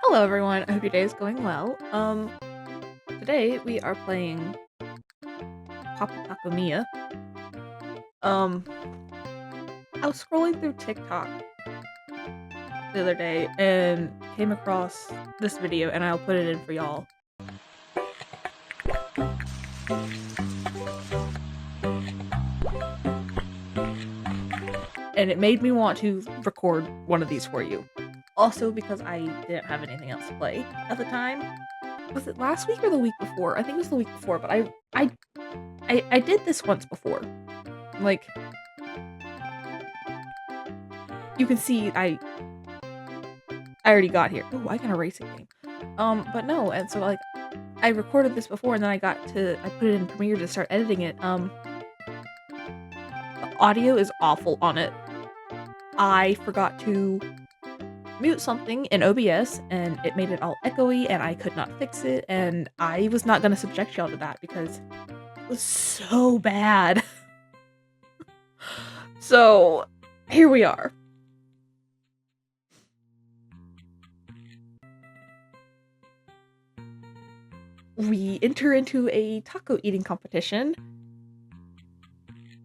Hello everyone, I hope your day is going well. Today we are playing Papa Taco Mia. Um, I was scrolling through TikTok the other day and came across this video and I'll put it in for y'all. And it made me want to record one of these for you. Also because I didn't have anything else to play at the time. Was it last week or the week before? I think it was the week before, but I did this once before. Like, you can see I already got here. Oh, I got a racing game. But no, and so like I recorded this before and then I put it in Premiere to start editing it. The audio is awful on it. I forgot to mute something in OBS and it made it all echoey and I could not fix it and I was not gonna subject y'all to that because it was so bad. So here we are. We enter into a taco eating competition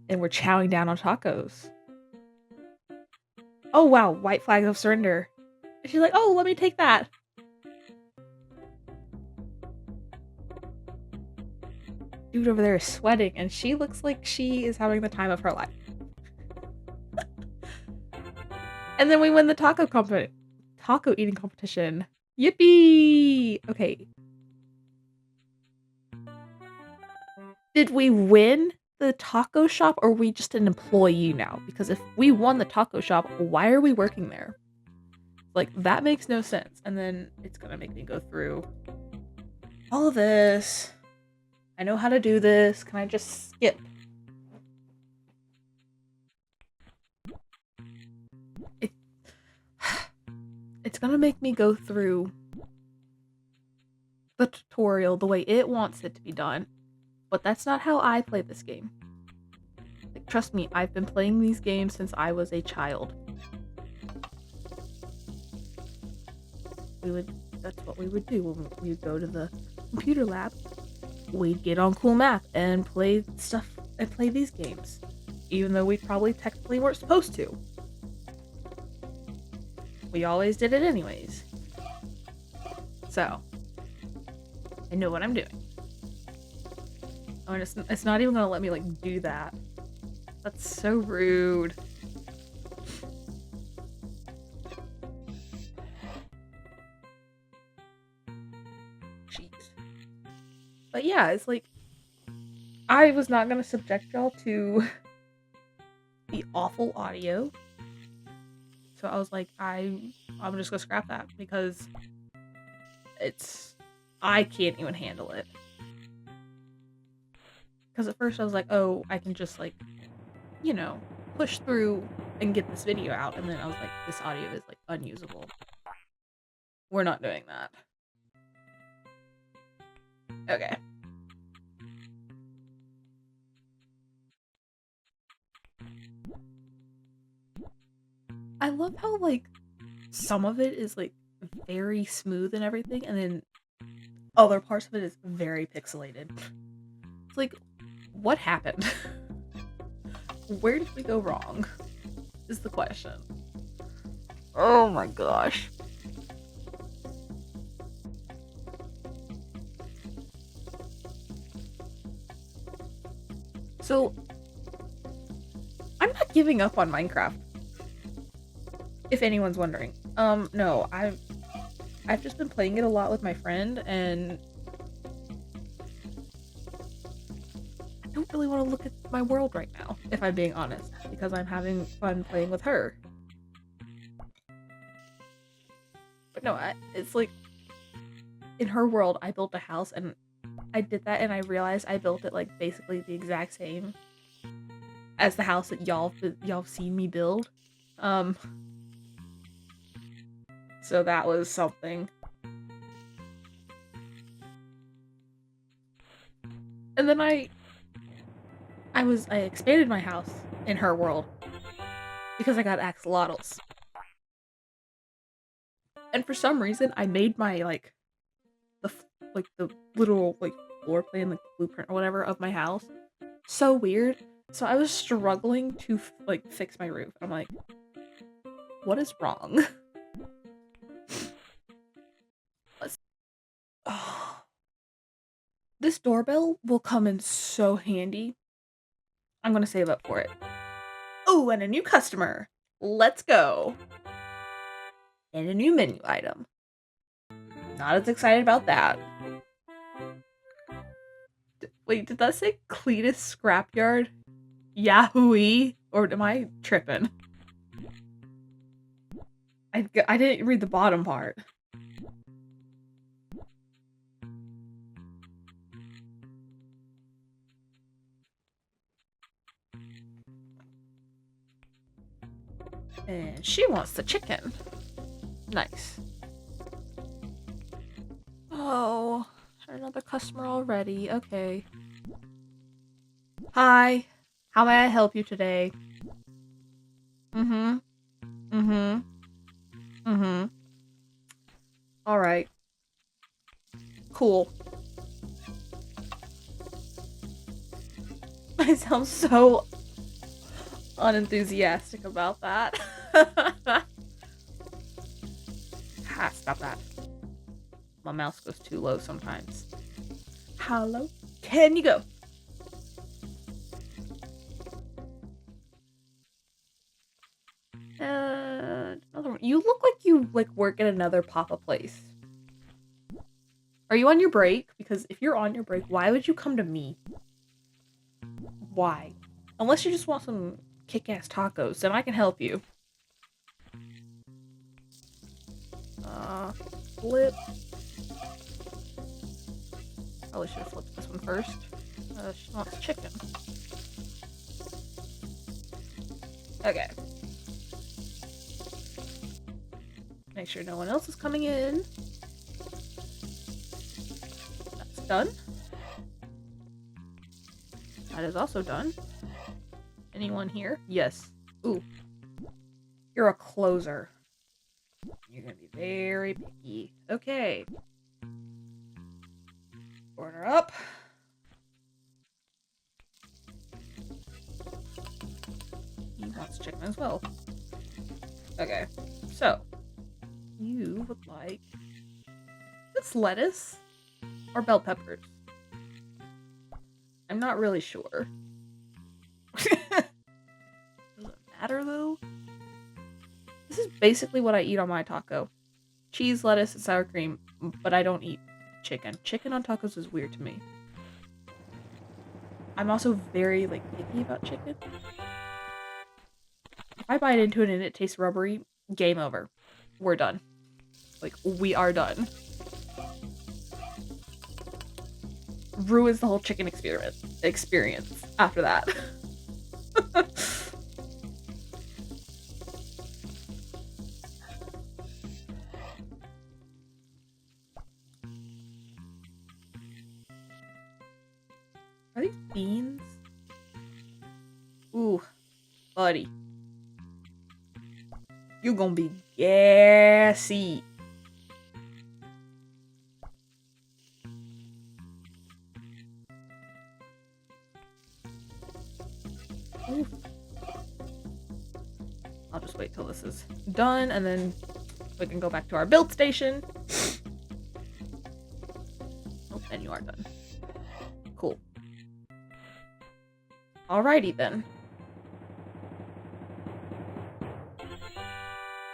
and we're chowing down on tacos. Oh wow, white flag of surrender. And she's like, oh, let me take that. Dude over there is sweating and she looks like she is having the time of her life. And then we win the taco eating competition. Yippee! Okay. Did we win the taco shop or are we just an employee now? Because if we won the taco shop, why are we working there? Like, that makes no sense. And then it's gonna make me go through all of this. I know how to do this. Can I just skip? It's gonna make me go through the tutorial the way it wants it to be done. But that's not how I play this game. Like, trust me, I've been playing these games since I was a child. That's what we would do when we'd go to the computer lab. We'd get on Cool Math and play these games. Even though we probably technically weren't supposed to. We always did it anyways. So, I know what I'm doing. Oh, and it's not even gonna let me, like, do that. That's so rude. Jeez. But yeah, it's like, I was not gonna subject y'all to the awful audio. So I was like, I'm just gonna scrap that because I can't even handle it. Because at first I was like, oh, I can just, like, you know, push through and get this video out. And then I was like, this audio is, like, unusable. We're not doing that. Okay. I love how, like, some of it is, like, very smooth and everything, and then other parts of it is very pixelated. It's like, what happened? Where did we go wrong? Is the question. Oh my gosh. So, I'm not giving up on Minecraft. If anyone's wondering. No, I've just been playing it a lot with my friend, and I don't really want to look at my world right now, if I'm being honest, because I'm having fun playing with her. But no, it's like, in her world, I built a house, and I did that, and I realized I built it, like, basically the exact same as the house that y'all have seen me build. So that was something. And then I expanded my house in her world because I got axolotls. And for some reason, I made my the little like floor plan, like blueprint or whatever of my house so weird. So I was struggling to like fix my roof. I'm like, what is wrong? Let's- oh, this doorbell will come in so handy. I'm gonna save up for it. Oh, and a new customer. Let's go. And a new menu item. Not as excited about that. Wait, did that say Cletus Scrapyard? Yahoo! Or am I tripping? I didn't read the bottom part. And she wants the chicken. Nice. Oh, another customer already. Okay. Hi. How may I help you today? Mm-hmm. Mm-hmm. Mm-hmm. Alright. Cool. I sound so unenthusiastic about that. Stop that. My mouse goes too low sometimes. Hello? Can you go? Another one. You look like you work at another Papa place. Are you on your break? Because if you're on your break, why would you come to me? Why? Unless you just want some kick-ass tacos, then I can help you. Flip. Probably should have flipped this one first. She wants chicken. Okay. Make sure no one else is coming in. That's done. That is also done. Anyone here? Yes. Ooh. You're a closer. You're gonna be very picky. Okay. Order up. He wants chicken as well. Okay. So, you would like... It's lettuce? Or bell peppers? I'm not really sure. Doesn't matter though. This is basically what I eat on my taco. Cheese, lettuce, and sour cream, but I don't eat chicken. Chicken on tacos is weird to me. I'm also very, picky about chicken. If I bite into it and it tastes rubbery, game over. We're done. We are done. Ruins the whole chicken experience after that. Are these beans? Ooh, buddy. You gonna be gassy. Oof. I'll just wait till this is done and then we can go back to our build station. Oh, and you are done. Cool. Alrighty then.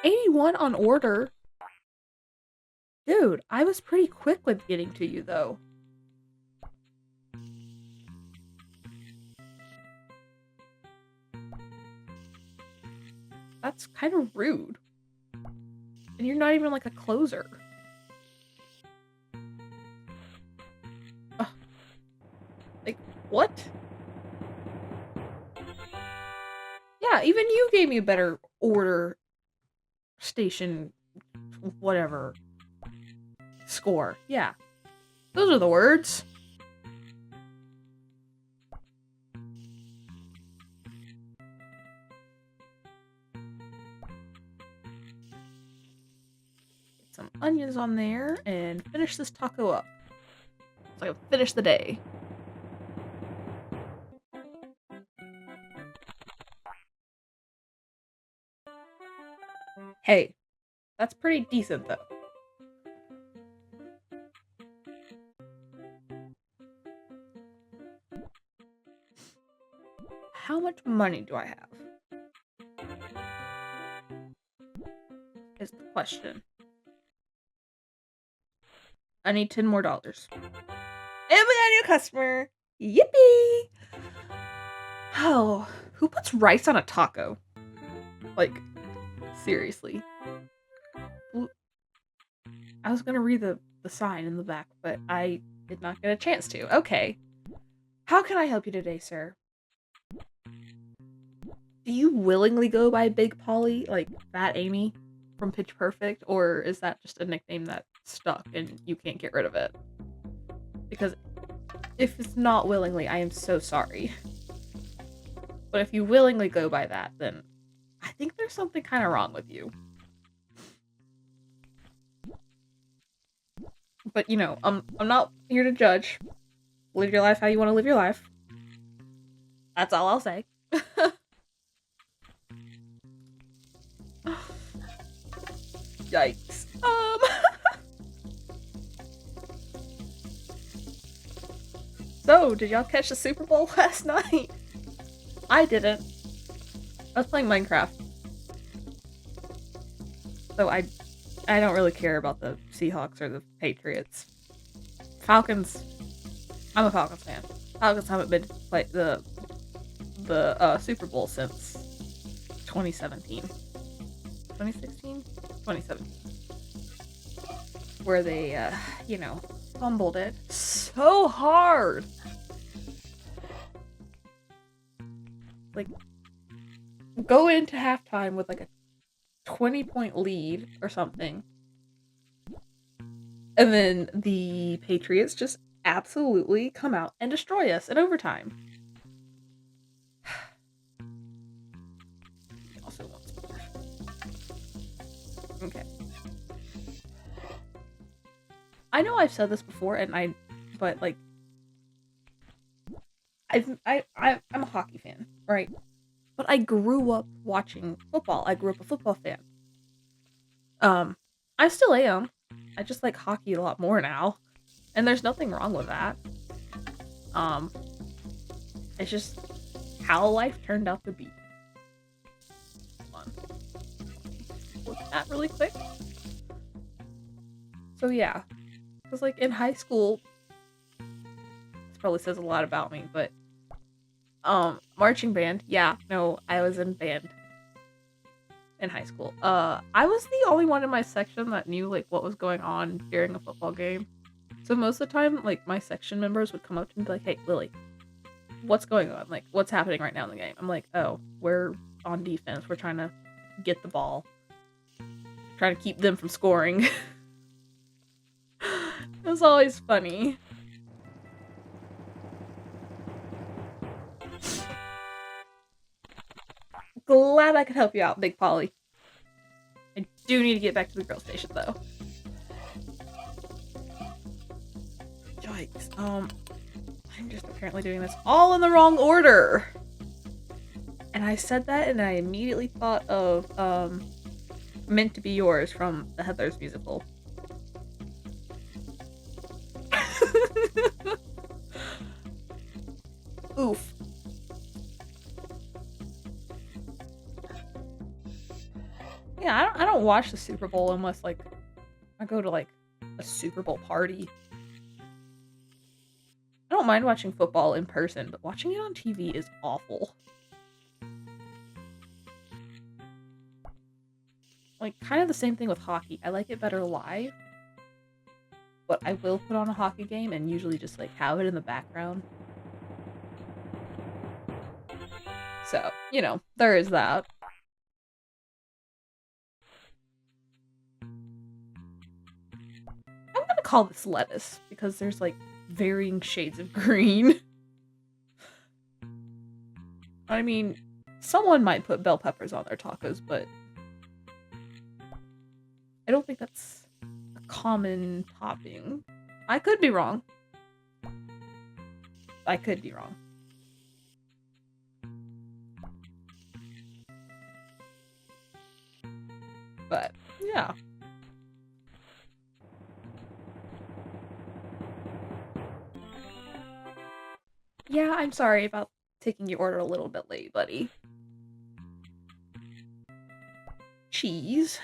81 on order. Dude, I was pretty quick with getting to you though. That's kind of rude. And you're not even a closer. Ugh. What? Yeah, even you gave me a better order station whatever score. Yeah. Those are the words. onions on there and finish this taco up. So I can finish the day. Hey, that's pretty decent though. How much money do I have? Is the question. I need $10 more. And we got a new customer. Yippee! Oh, who puts rice on a taco? Like, seriously. I was gonna read the sign in the back, but I did not get a chance to. Okay. How can I help you today, sir? Do you willingly go by Big Polly, like Fat Amy from Pitch Perfect, or is that just a nickname that stuck and you can't get rid of it? Because if it's not willingly, I am so sorry. But if you willingly go by that, then I think there's something kind of wrong with you. But you know, I'm not here to judge. Live your life how you want to live your life. That's all I'll say. Yikes. So, did y'all catch the Super Bowl last night? I didn't. I was playing Minecraft. So I don't really care about the Seahawks or the Patriots. Falcons. I'm a Falcons fan. Falcons haven't been to play the Super Bowl since 2017. 2016? 2017. Where they, you know, fumbled it so hard. Like, go into halftime with like a 20-point lead or something. And then the Patriots just absolutely come out and destroy us in overtime. Also wants more. Okay. I know I've said this before, but like, I'm a hockey fan, right? But I grew up watching football. I grew up a football fan. I still am. I just like hockey a lot more now. And there's nothing wrong with that. It's just how life turned out to be. Hold on. Look at that really quick. So yeah. Because like in high school, this probably says a lot about me, but marching band. Yeah, no, I was in band in high school. I was the only one in my section that knew like what was going on during a football game. So most of the time, like my section members would come up to me and be like, "Hey, Lily, what's going on? Like, what's happening right now in the game?" I'm like, "Oh, we're on defense. We're trying to get the ball, trying to keep them from scoring." It was always funny. Glad I could help you out, Big Polly. I do need to get back to the girl station, though. Yikes. I'm just apparently doing this all in the wrong order. And I said that, and I immediately thought of, Meant to Be Yours from the Heathers musical. Oof. Yeah, I don't watch the Super Bowl unless, like, I go to, like, a Super Bowl party. I don't mind watching football in person, but watching it on TV is awful. Like, kind of the same thing with hockey. I like it better live, but I will put on a hockey game and usually just, like, have it in the background. So, you know, there is that. I'm gonna call this lettuce because there's like varying shades of green. I mean, someone might put bell peppers on their tacos, but I don't think that's a common topping. I could be wrong. I could be wrong. But, yeah. Yeah, I'm sorry about taking your order a little bit late, buddy. Cheese.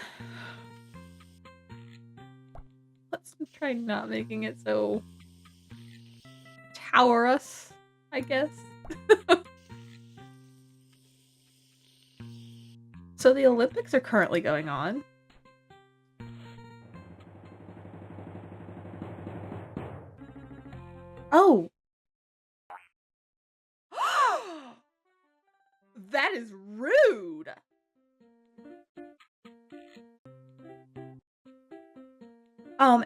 Let's try not making it so tower-us, I guess. So the Olympics are currently going on. Oh! That is rude!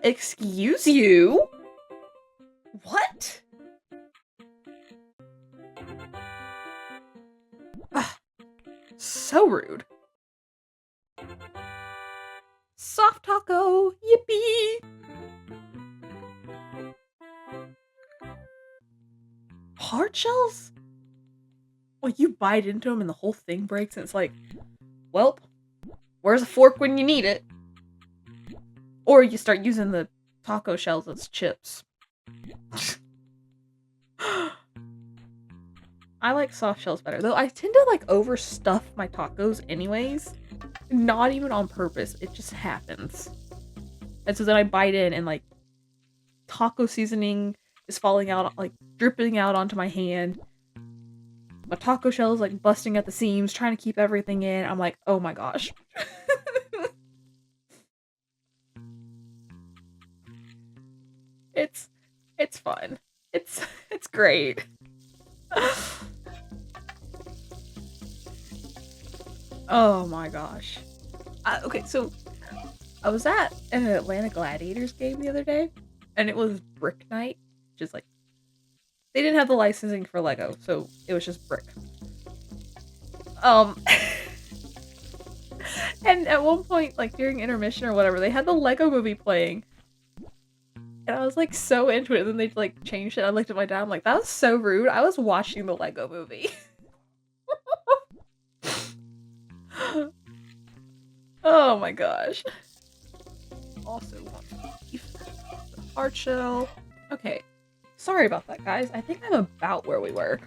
Excuse you? What? Ugh, so rude. Soft taco! Yippee! Hard shells? Well, you bite into them and the whole thing breaks and it's like, welp, where's a fork when you need it? Or you start using the taco shells as chips. I like soft shells better, though I tend to like overstuff my tacos anyways. Not even on purpose, it just happens. And so then I bite in and like taco seasoning is falling out, like dripping out onto my hand. My taco shell is like busting at the seams, trying to keep everything in. I'm like, oh my gosh. It's fun. It's great. Oh my gosh. Okay, so I was at an Atlanta Gladiators game the other day, and it was Brick Night, which is like, they didn't have the licensing for Lego, so it was just brick. And at one point, like during intermission or whatever, they had the Lego movie playing. And I was like so into it, and then they like changed it. I looked at my dad, I'm like, that was so rude. I was watching the Lego movie. Oh my gosh. Also want beef. Hard shell. Okay. Sorry about that, guys. I think I'm about where we were.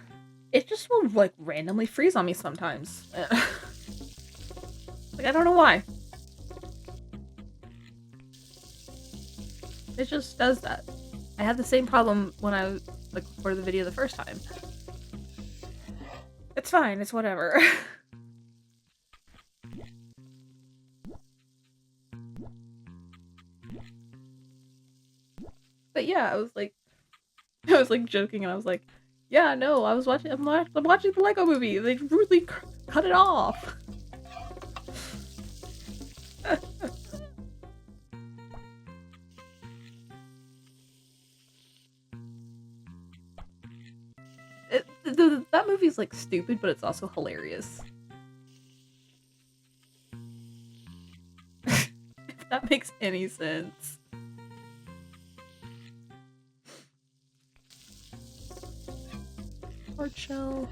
It just will like randomly freeze on me sometimes. Like, I don't know why. It just does that. I had the same problem when I like recorded the video the first time. It's fine, it's whatever. But yeah, I was like joking and I was like, yeah, no, I'm watching the Lego movie. They rudely cut it off. That movie's like stupid, but it's also hilarious. If that makes any sense. Hard shell.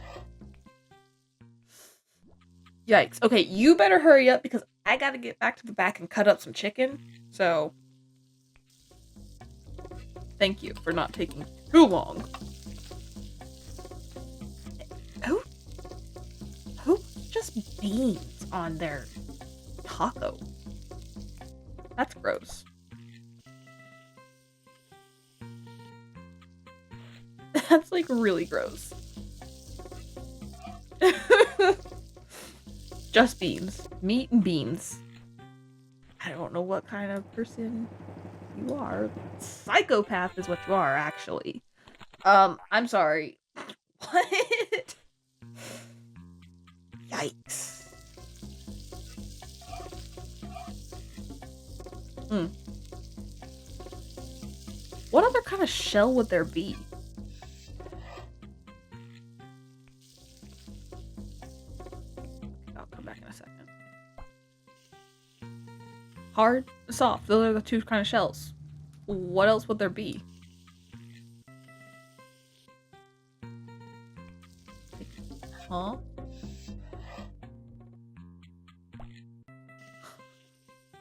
Yikes. Okay, you better hurry up because I gotta get back to the back and cut up some chicken. So, thank you for not taking too long. Who just beans on their taco? That's gross. That's like really gross. Just beans. Meat and beans. I don't know what kind of person you are. Psychopath is what you are, actually. I'm sorry. What? Yikes. What other kind of shell would there be? I'll come back in a second. Hard Soft. Those are the two kind of shells. What else would there be? Huh?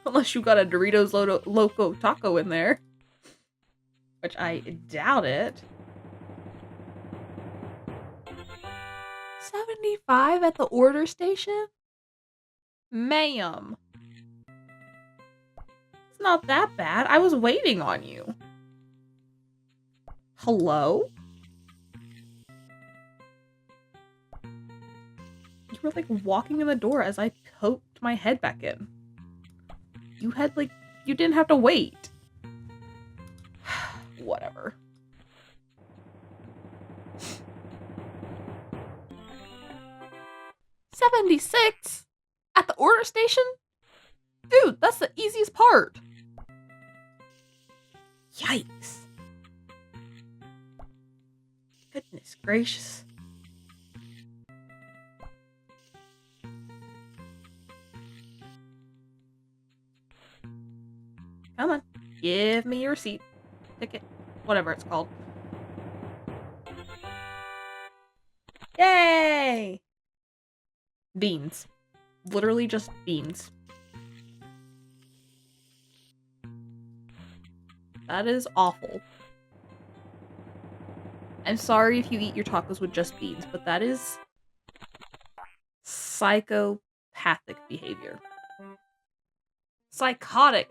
Unless you got a Doritos Loco Taco in there. Which I doubt it. 75 at the order station? Ma'am. It's not that bad. I was waiting on you. Hello? You were like walking in the door as I poked my head back in. You had like, you didn't have to wait. Whatever. $76 at the order station? Dude, that's the easiest part. Yikes. Goodness gracious. Come on. Give me your receipt. Ticket. Whatever it's called. Yay! Beans. Literally just beans. That is awful. I'm sorry if you eat your tacos with just beans, but that is psychopathic behavior. Psychotic.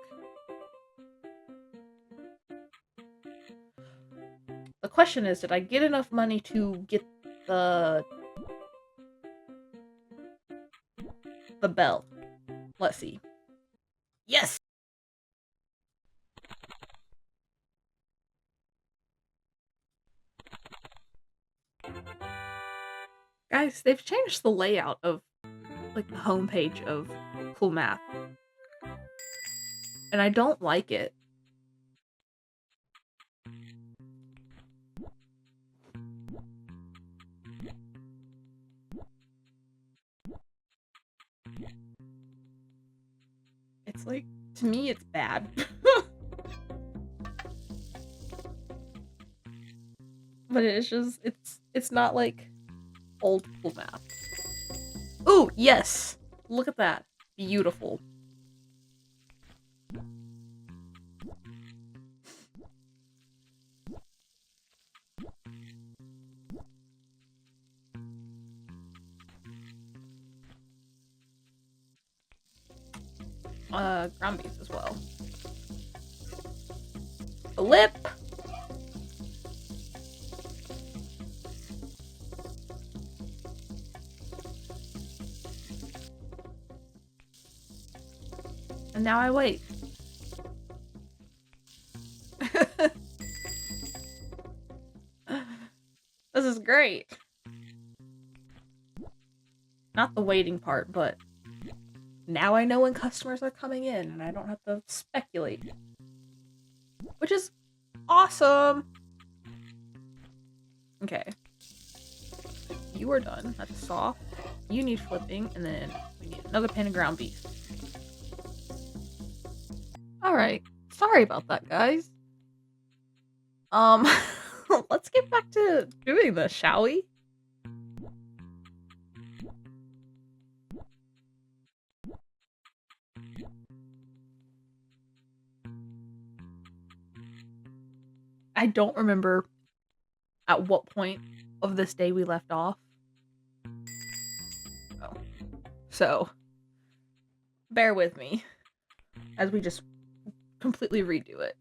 The question is, did I get enough money to get the bell? Let's see. Yes! Guys, they've changed the layout of, like, the homepage of Cool Math. And I don't like it. It's like, to me, it's bad. But it's just, it's not like old Cool Math. Ooh, yes! Look at that. Beautiful. Ground beef as well. The lip! And now I wait. This is great. Not the waiting part, but now I know when customers are coming in and I don't have to speculate. Which is awesome! Okay. You are done. That's soft. You need flipping, and then we need another pan of ground beef. Alright. Sorry about that, guys. Let's get back to doing this, shall we? I don't remember at what point of this day we left off. Oh. So, bear with me as we just completely redo it.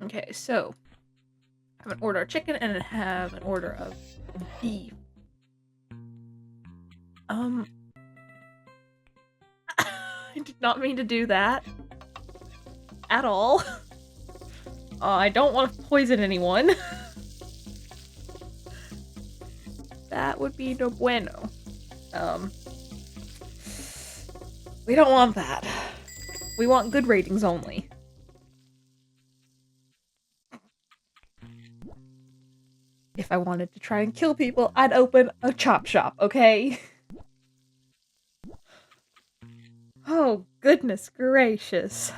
Okay, so I have an order of chicken and I have an order of beef. I did not mean to do that. At all. I don't want to poison anyone. That would be no bueno. We don't want that. We want good ratings only. If I wanted to try and kill people, I'd open a chop shop, okay? Oh, goodness gracious.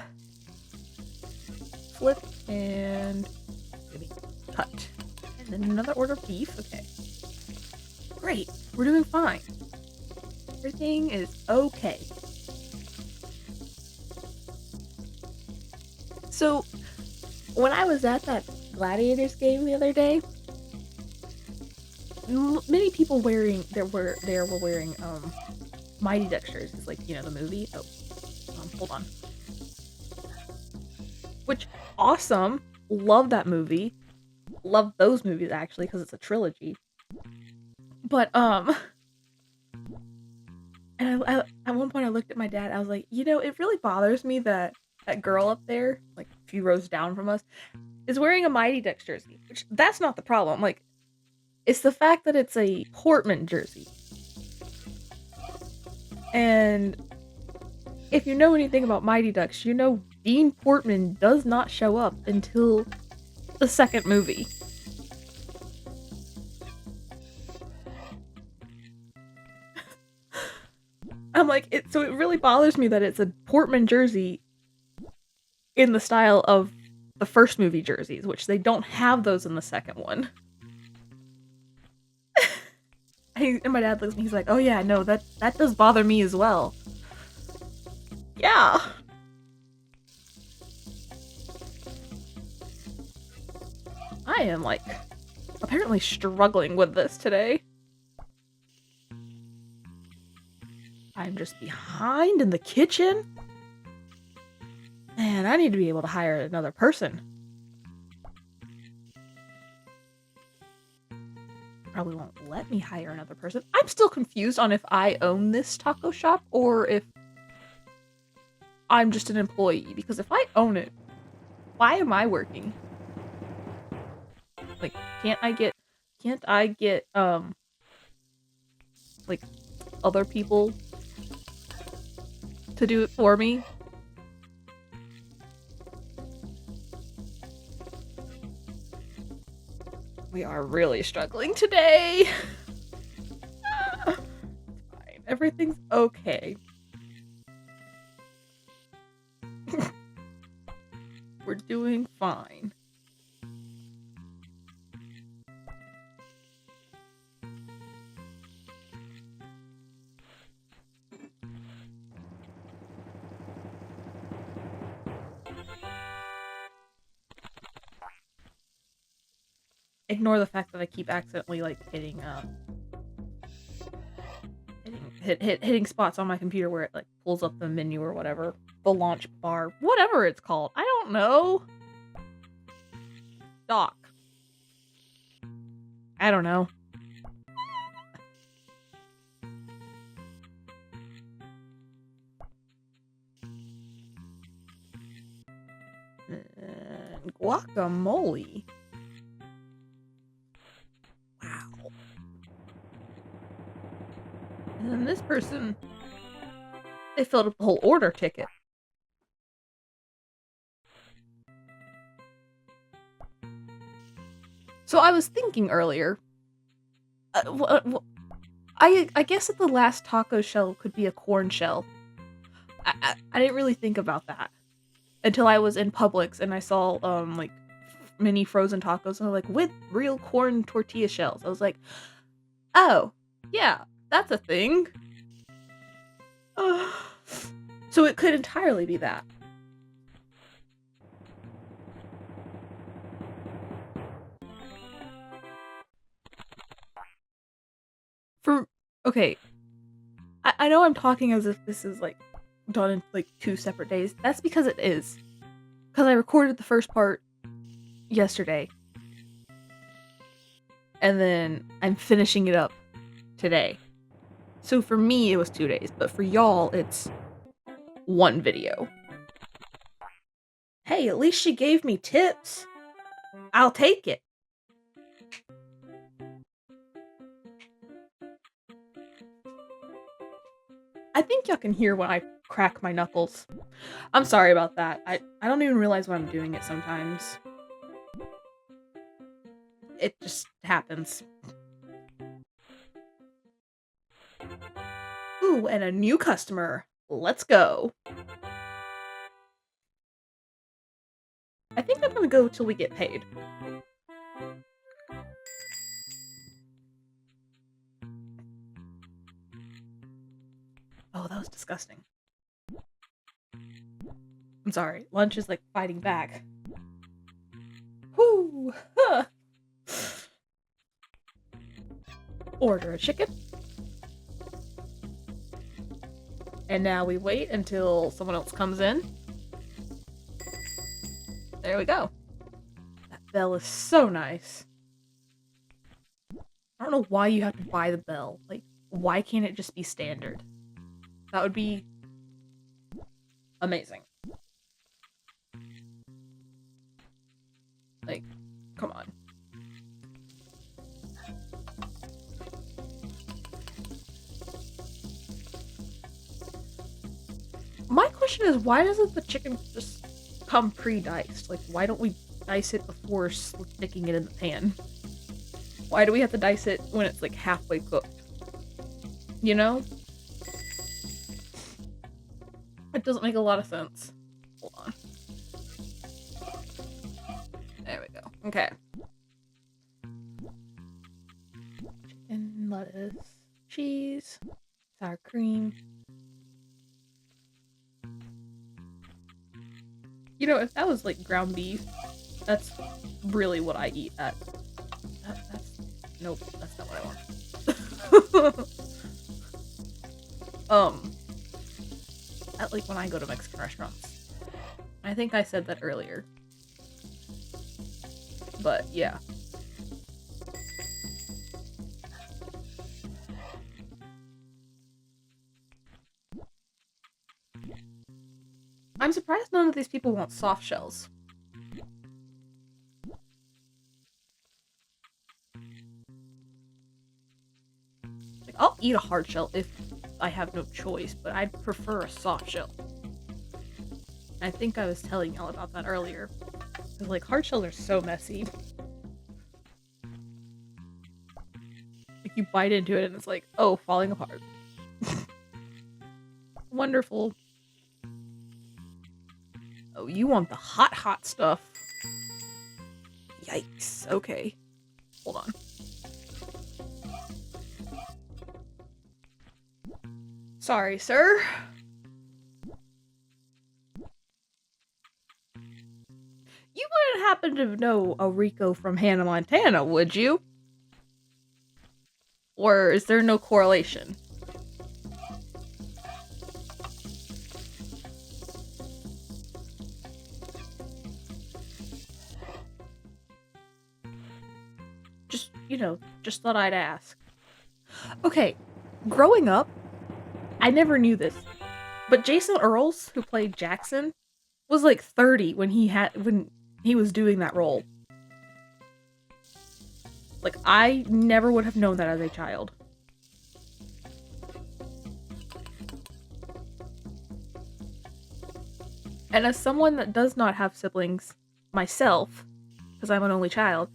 Flip and cut. And then another order of beef. Okay. Great. We're doing fine. Everything is okay. So, when I was at that Gladiators game the other day, many people were wearing Mighty Ducks jerseys, like, you know, the movie. Oh, hold on. Which, awesome. Love that movie. Love those movies, actually, because it's a trilogy. But, and at one point I looked at my dad, I was like, you know, it really bothers me that that girl up there, like, a few rows down from us, is wearing a Mighty Ducks jersey. Which, that's not the problem. Like, it's the fact that it's a Portman jersey. And if you know anything about Mighty Ducks, you know Dean Portman does not show up until the second movie. I'm like, so it really bothers me that it's a Portman jersey in the style of the first movie jerseys, which they don't have those in the second one. And my dad looks at me, he's like, oh yeah, no, that does bother me as well. Yeah. I am, like, apparently struggling with this today. I'm just behind in the kitchen. Man, I need to be able to hire another person. Probably won't let me hire another person. I'm still confused on if I own this taco shop or if I'm just an employee. Because if I own it, why am I working? Like, can't I get, like, other people to do it for me? We are really struggling today. It's fine. Everything's okay. We're doing fine. Ignore the fact that I keep accidentally, like, hitting spots on my computer where it, like, pulls up the menu or whatever. The launch bar. Whatever it's called. I don't know. Dock. I don't know. Guacamole. Wow. And then this person, they filled up the whole order ticket. So I was thinking earlier, I guess that the last taco shell could be a corn shell. I didn't really think about that until I was in Publix and I saw like mini frozen tacos and they're like with real corn tortilla shells. I was like, oh yeah, that's a thing. So it could entirely be that. Okay, I know I'm talking as if this is like done in like 2 separate days. That's because it is. Because I recorded the first part yesterday. And then I'm finishing it up today. So for me, it was 2 days. But for y'all, it's 1 video. Hey, at least she gave me tips. I'll take it. I think y'all can hear when I crack my knuckles. I'm sorry about that. I don't even realize when I'm doing it sometimes. It just happens. Ooh, and a new customer. Let's go. I think I'm gonna go till we get paid. Oh, that was disgusting. I'm sorry. Lunch is like fighting back. Whoo! Huh. Order a chicken. And now we wait until someone else comes in. There we go. That bell is so nice. I don't know why you have to buy the bell. Like, why can't it just be standard? That would be amazing. Like, come on. My question is, why doesn't the chicken just come pre-diced? Like, why don't we dice it before sticking it in the pan? Why do we have to dice it when it's like halfway cooked? You know? It doesn't make a lot of sense. Hold on. There we go. Okay. Chicken, lettuce, cheese, sour cream. You know, if that was like ground beef, that's really what I eat at. Nope, that's not what I want. At like when I go to Mexican restaurants. I think I said that earlier. But yeah. I'm surprised none of these people want soft shells. Like, I'll eat a hard shell if I have no choice, but I'd prefer a soft shell. I think I was telling y'all about that earlier. Because, like, hard shells are so messy. Like, you bite into it and it's like, oh, falling apart. Wonderful. Oh, you want the hot stuff. Yikes. Okay. Hold on. Sorry, sir. You wouldn't happen to know a Rico from Hannah Montana, would you? Or is there no correlation? Just, you know, just thought I'd ask. Okay, growing up, I never knew this, but Jason Earls, who played Jackson, was like 30 when he was doing that role. Like, I never would have known that as a child. And as someone that does not have siblings myself, because I'm an only child,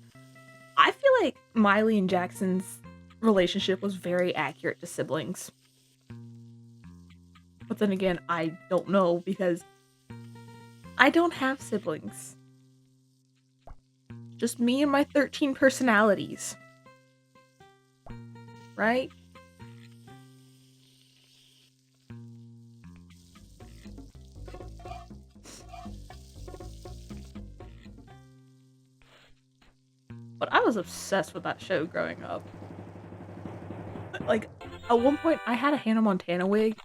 I feel like Miley and Jackson's relationship was very accurate to siblings. But then again, I don't know because I don't have siblings. Just me and my 13 personalities. Right? But I was obsessed with that show growing up. Like, at one point, I had a Hannah Montana wig,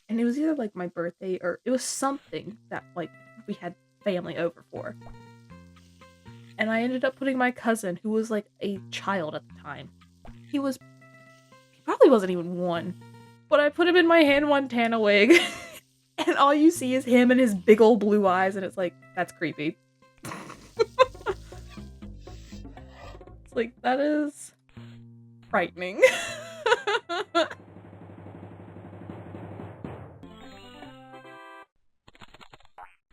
and it was either like my birthday or it was something that like we had family over for. And I ended up putting my cousin, who was like a child at the time. He probably wasn't even one. But I put him in my Hannah Montana wig. And all you see is him and his big old blue eyes, and it's like, that's creepy. It's like, that is frightening.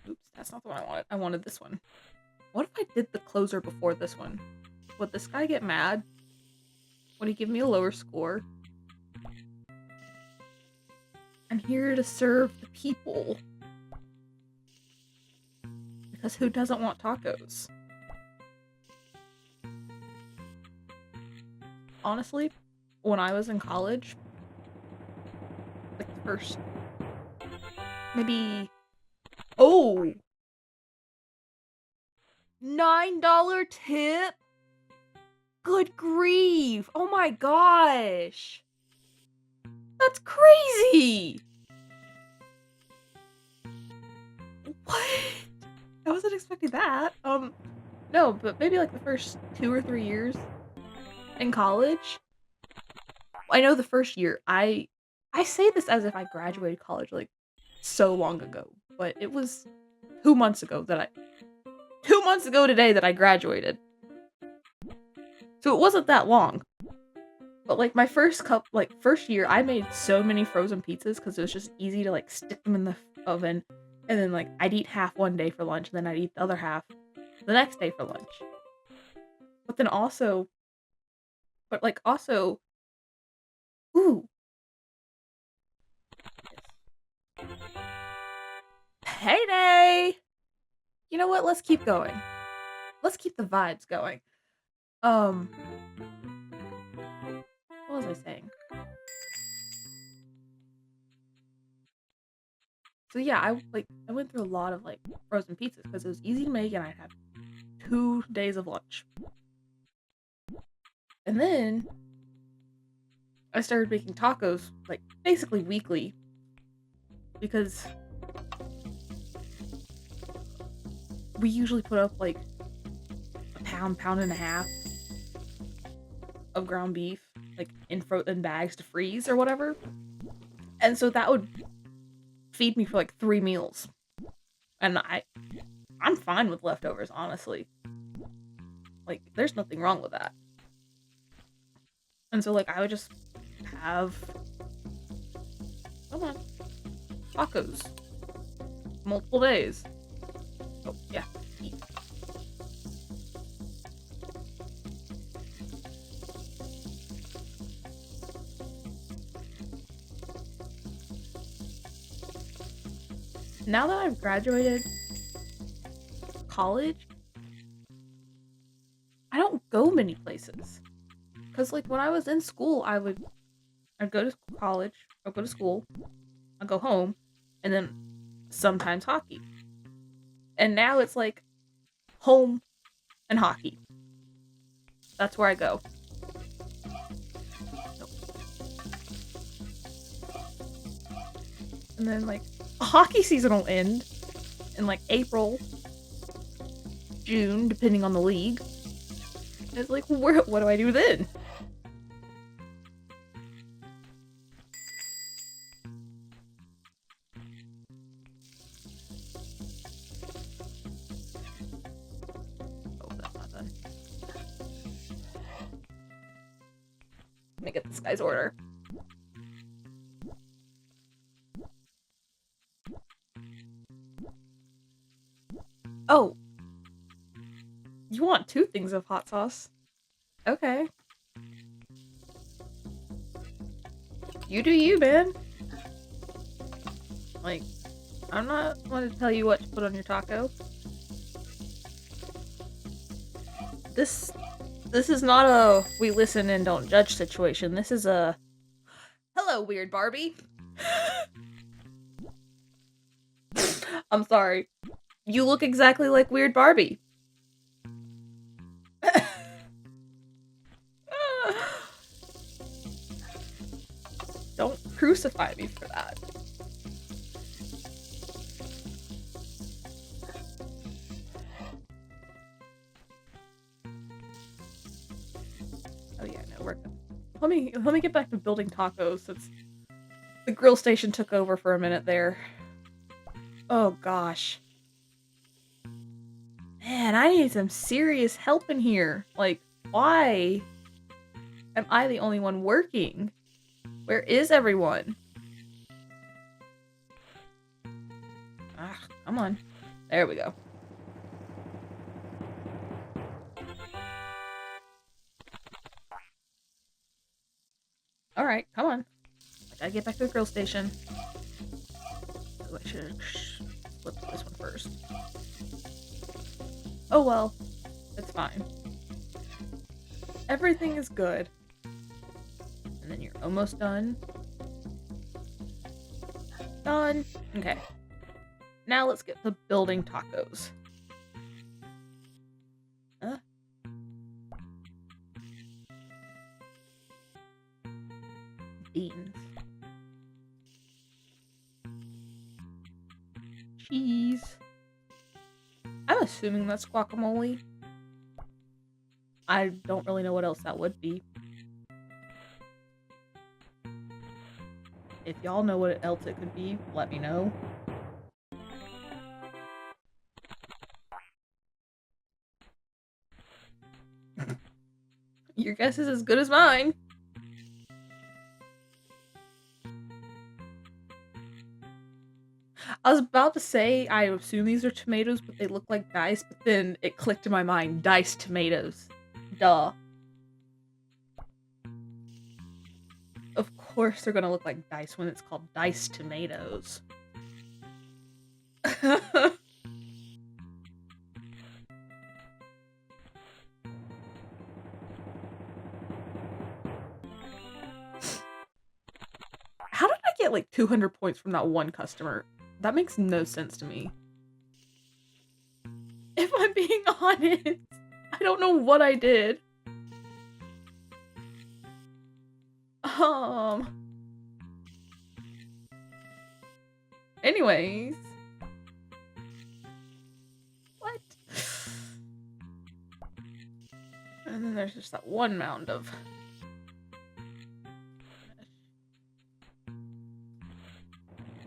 Oops, that's not the one I wanted. I wanted this one. What if I did the closer before this one? Would this guy get mad? Would he give me a lower score? And here to serve the people. Because who doesn't want tacos? Honestly, when I was in college, like the first, maybe, oh, $9 tip? Good grief. Oh my gosh. That's crazy. What? I wasn't expecting that. No, but maybe like the first 2 or 3 years in college. I know the first year, I say this as if I graduated college like so long ago, but it was 2 months ago that 2 months ago today that I graduated. So it wasn't that long. But like my first year, I made so many frozen pizzas because it was just easy to like stick them in the oven, and then like I'd eat half one day for lunch, and then I'd eat the other half the next day for lunch. But then also, ooh, payday! You know what? Let's keep going. Let's keep the vibes going. Um, what was I saying? So yeah, I went through a lot of like frozen pizzas because it was easy to make and I'd have 2 days of lunch. And then I started making tacos like basically weekly because we usually put up like a pound and a half of ground beef like in bags to freeze or whatever. And so that would feed me for like 3 meals. And I'm fine with leftovers, honestly. Like there's nothing wrong with that. And so like I would just have come on tacos multiple days. Oh yeah, eat. Now that I've graduated college, I don't go many places. Cause like when I was in school, I'd go to college, I'd go to school, I'd go home, and then sometimes hockey. And now it's like home and hockey. That's where I go. And then like hockey season will end in like April, June, depending on the league. And it's like, what do I do then? Oh, that's not done. Let me get this guy's order. Oh. You want 2 things of hot sauce? Okay. You do you, man. Like, I'm not going to tell you what to put on your taco. This is not a we listen and don't judge situation. This is a hello, weird Barbie. I'm sorry. You look exactly like weird Barbie. Don't crucify me for that. Oh yeah, no, we're good. Let me get back to building tacos since the grill station took over for a minute there. Oh gosh. Man, I need some serious help in here. Like, why am I the only one working? Where is everyone? Ah, come on. There we go. Alright, come on. I gotta get back to the grill station. should have flipped this one first. Oh well, it's fine. Everything is good. And then you're almost done. Done. Okay. Now let's get the building tacos. Beans. Cheese. I'm assuming that's guacamole. I don't really know what else that would be. If y'all know what else it could be, let me know. Your guess is as good as mine. I was about to say I assume these are tomatoes, but they look like dice, but then it clicked in my mind. Diced tomatoes. Duh. Of course they're gonna look like dice when it's called diced tomatoes. How did I get like 200 points from that one customer? That makes no sense to me. If I'm being honest, I don't know what I did. Anyways. What? And then there's just that one mound of...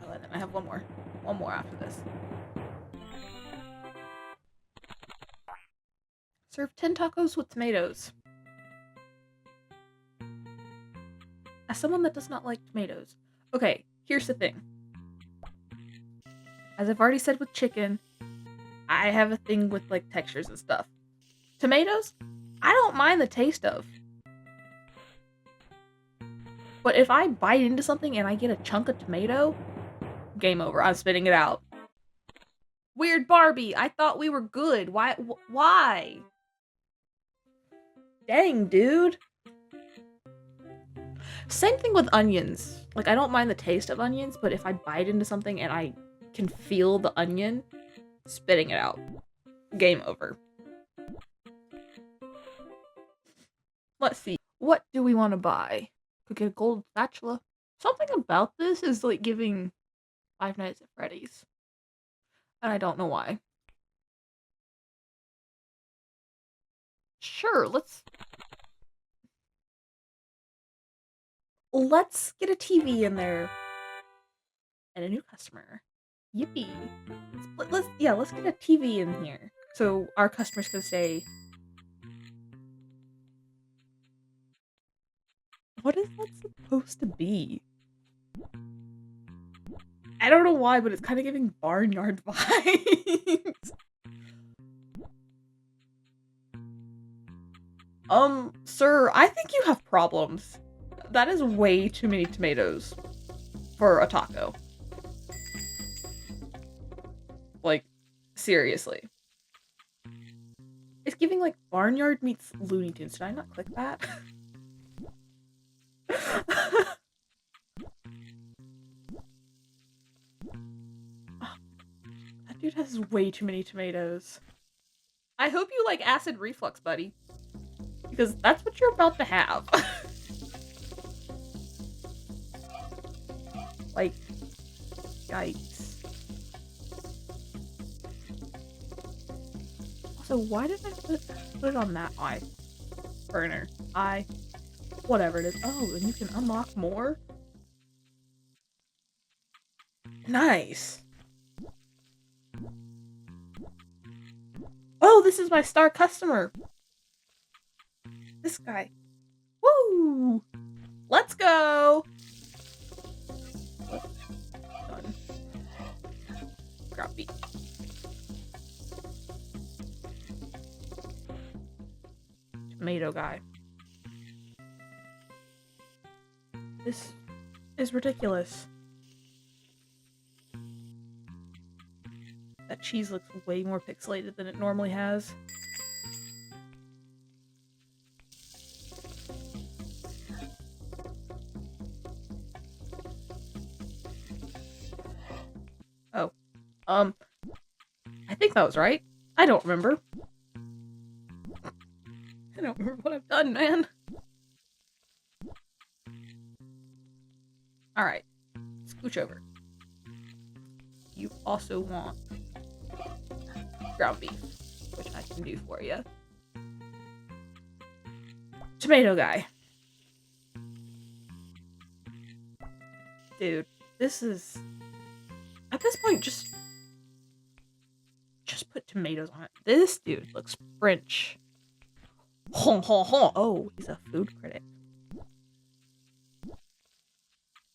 Oh, and then I have one more. One more after this. Serve 10 tacos with tomatoes. As someone that does not like tomatoes. Okay, here's the thing. As I've already said with chicken, I have a thing with like textures and stuff. Tomatoes, I don't mind the taste of. But if I bite into something and I get a chunk of tomato, game over. I'm spitting it out. Weird Barbie, I thought we were good. Why? Dang, dude. Same thing with onions. Like, I don't mind the taste of onions, but if I bite into something and I can feel the onion, spitting it out. Game over. Let's see. What do we want to buy? Could get a gold spatula. Something about this is like giving Five Nights at Freddy's. And I don't know why. Sure, let's get a TV in there. And a new customer. Yippee. Let's get a TV in here. So our customers can say, what is that supposed to be? I don't know why, but it's kind of giving barnyard vibes. Sir, I think you have problems. That is way too many tomatoes for a taco. Like, seriously. It's giving like Barnyard meets Looney Tunes. Did I not click that? Oh, that dude has way too many tomatoes. I hope you like acid reflux, buddy. Because that's what you're about to have. Like, yikes. Also, why did I put it on that eye? Burner. Eye. Whatever it is. Oh, and you can unlock more? Nice. Oh, this is my star customer. This guy. Woo! Let's go! Done. Grab beat. Tomato guy. This is ridiculous. That cheese looks way more pixelated than it normally has. Oh. I think that was right. I don't remember. I don't remember what I've done, man. Alright. Scooch over. You also want ground beef, which I can do for you. Tomato guy. Dude, this is... At this point, just put tomatoes on it. This dude looks French. Oh, he's a food critic.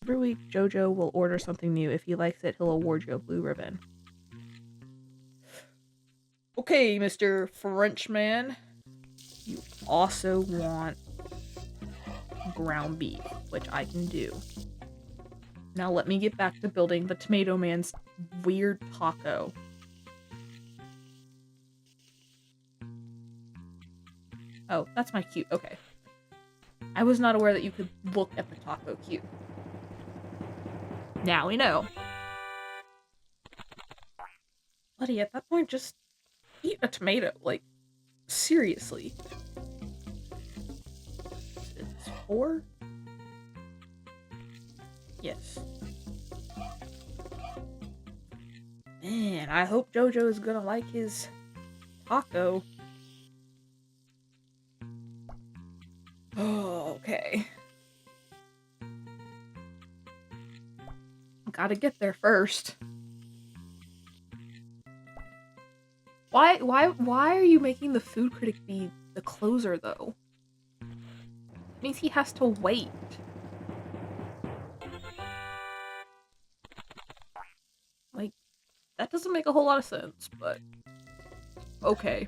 Every week, Jojo will order something new. If he likes it, he'll award you a blue ribbon. Okay, Mr. Frenchman. You also want ground beef, which I can do. Now let me get back to building the Tomato Man's weird taco. Oh, that's my cute. Okay. I was not aware that you could look at the taco cute. Now we know. Buddy, at that point, just eat a tomato. Like, seriously. It's 4? Yes. Man, I hope Jojo is gonna like his taco. Oh, okay. Gotta get there first. Why are you making the food critic be the closer, though? It means he has to wait. Like, that doesn't make a whole lot of sense, but... okay.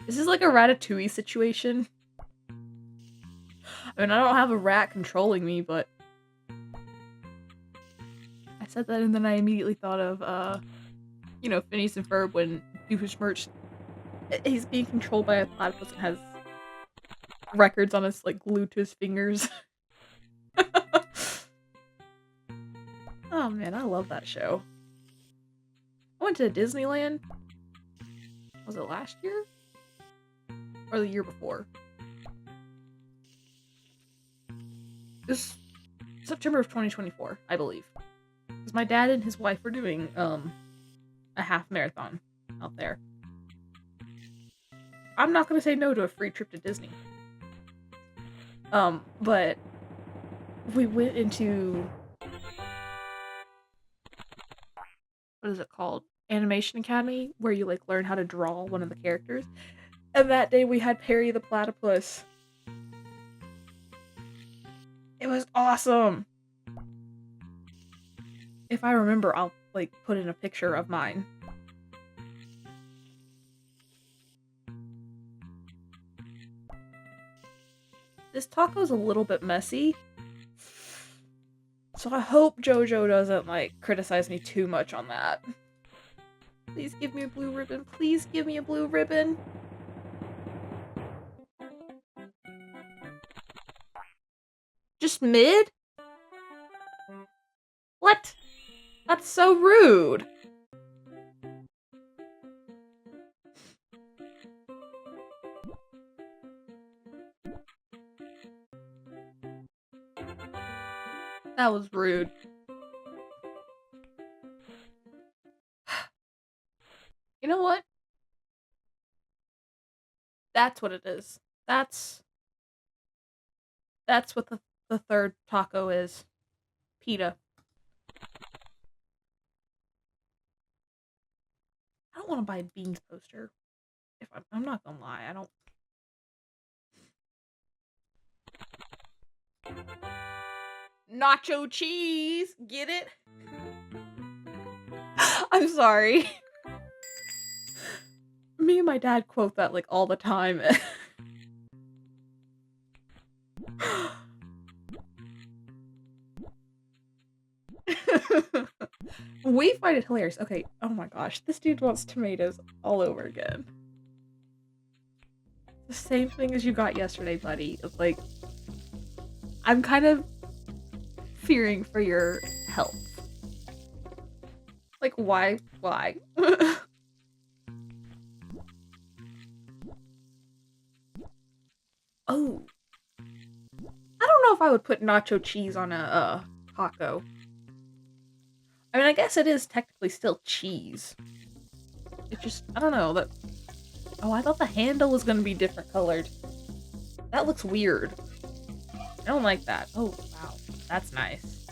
This is like a Ratatouille situation. I mean, I don't have a rat controlling me, but... I said that and then I immediately thought of, you know, Phineas and Ferb when Doofenshmirtz... he's being controlled by a platypus and has records on his, like, glued to his fingers. Oh man, I love that show. I went to Disneyland. Was it last year? Or the year before? It was September of 2024, I believe. Because my dad and his wife were doing, a half marathon out there. I'm not gonna say no to a free trip to Disney. But we went into... what is it called? Animation Academy, where you, like, learn how to draw one of the characters. And that day we had Perry the Platypus. It was awesome! If I remember, I'll, like, put in a picture of mine. This taco's a little bit messy. So I hope Jojo doesn't, like, criticize me too much on that. Please give me a blue ribbon. Please give me a blue ribbon. Just mid? What? That's so rude. That was rude. You know what? That's what it is. That's what the third taco is. Pita. I don't want to buy a Beans poster. If I'm not gonna lie, I don't. Nacho cheese! Get it? I'm sorry. Me and my dad quote that, like, all the time. We find it hilarious. Okay, oh my gosh, this dude wants tomatoes all over again. The same thing as you got yesterday, buddy. It's like, I'm kind of fearing for your health. Like, why? Why? Oh. I don't know if I would put nacho cheese on a taco. I mean, I guess it is technically still cheese. It just, I don't know, that... Oh, I thought the handle was gonna be different colored. That looks weird. I don't like that. Oh, wow. That's nice.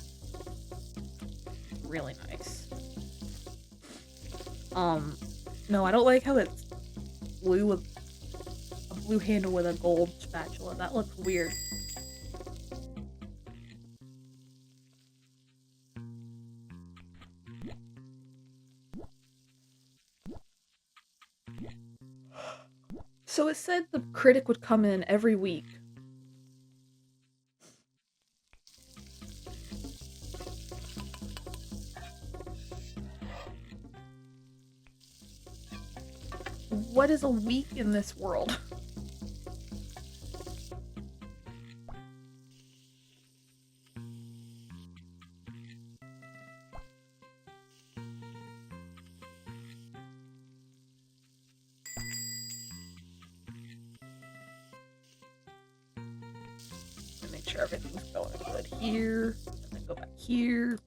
Really nice. No, I don't like how it's blue with a blue handle with a gold spatula. That looks weird. So it said the critic would come in every week. What is a week in this world? Make sure everything's going good here. And then go back here.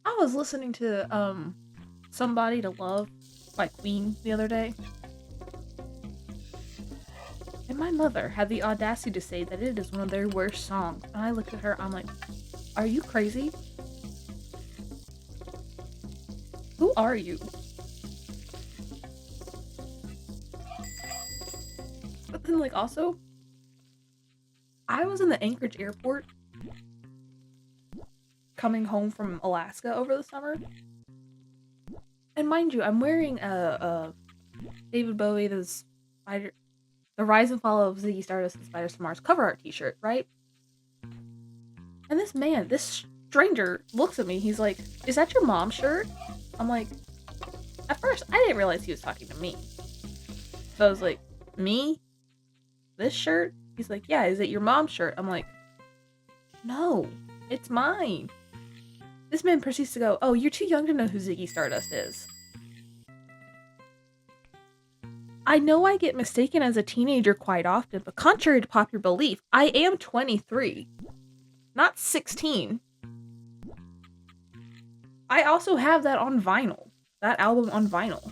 I was listening to Somebody to Love by Queen the other day. And my mother had the audacity to say that it is one of their worst songs. And I looked at her, I'm like, are you crazy? Who are you? But then, like, also, I was in the Anchorage airport coming home from Alaska over the summer. And mind you, I'm wearing a David Bowie, the Rise and Fall of Ziggy Stardust and Spiders from Mars cover art t-shirt, right? And this man, this stranger, looks at me. He's like, is that your mom's shirt? I'm like, at first, I didn't realize he was talking to me. So I was like, me? This shirt? He's like, yeah, is it your mom's shirt? I'm like, no, it's mine. This man proceeds to go, oh, you're too young to know who Ziggy Stardust is. I know I get mistaken as a teenager quite often, but contrary to popular belief, I am 23, not 16. I also have that on vinyl. That album on vinyl.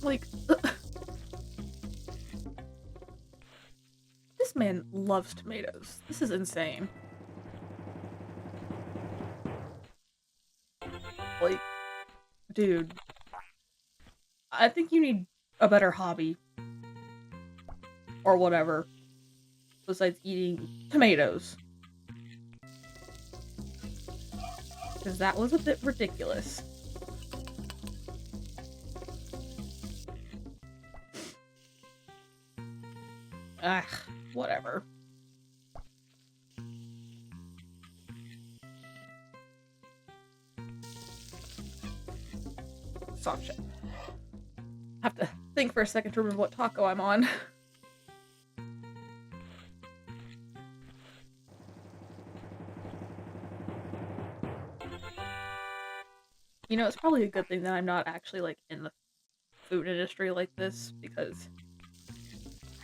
Like, this man loves tomatoes. This is insane. Like, dude, I think you need a better hobby. Or whatever. Besides eating tomatoes. Because that was a bit ridiculous. Ugh, whatever. Soft shit. Have to think for a second to remember what taco I'm on. You know, it's probably a good thing that I'm not actually, like, in the food industry like this, because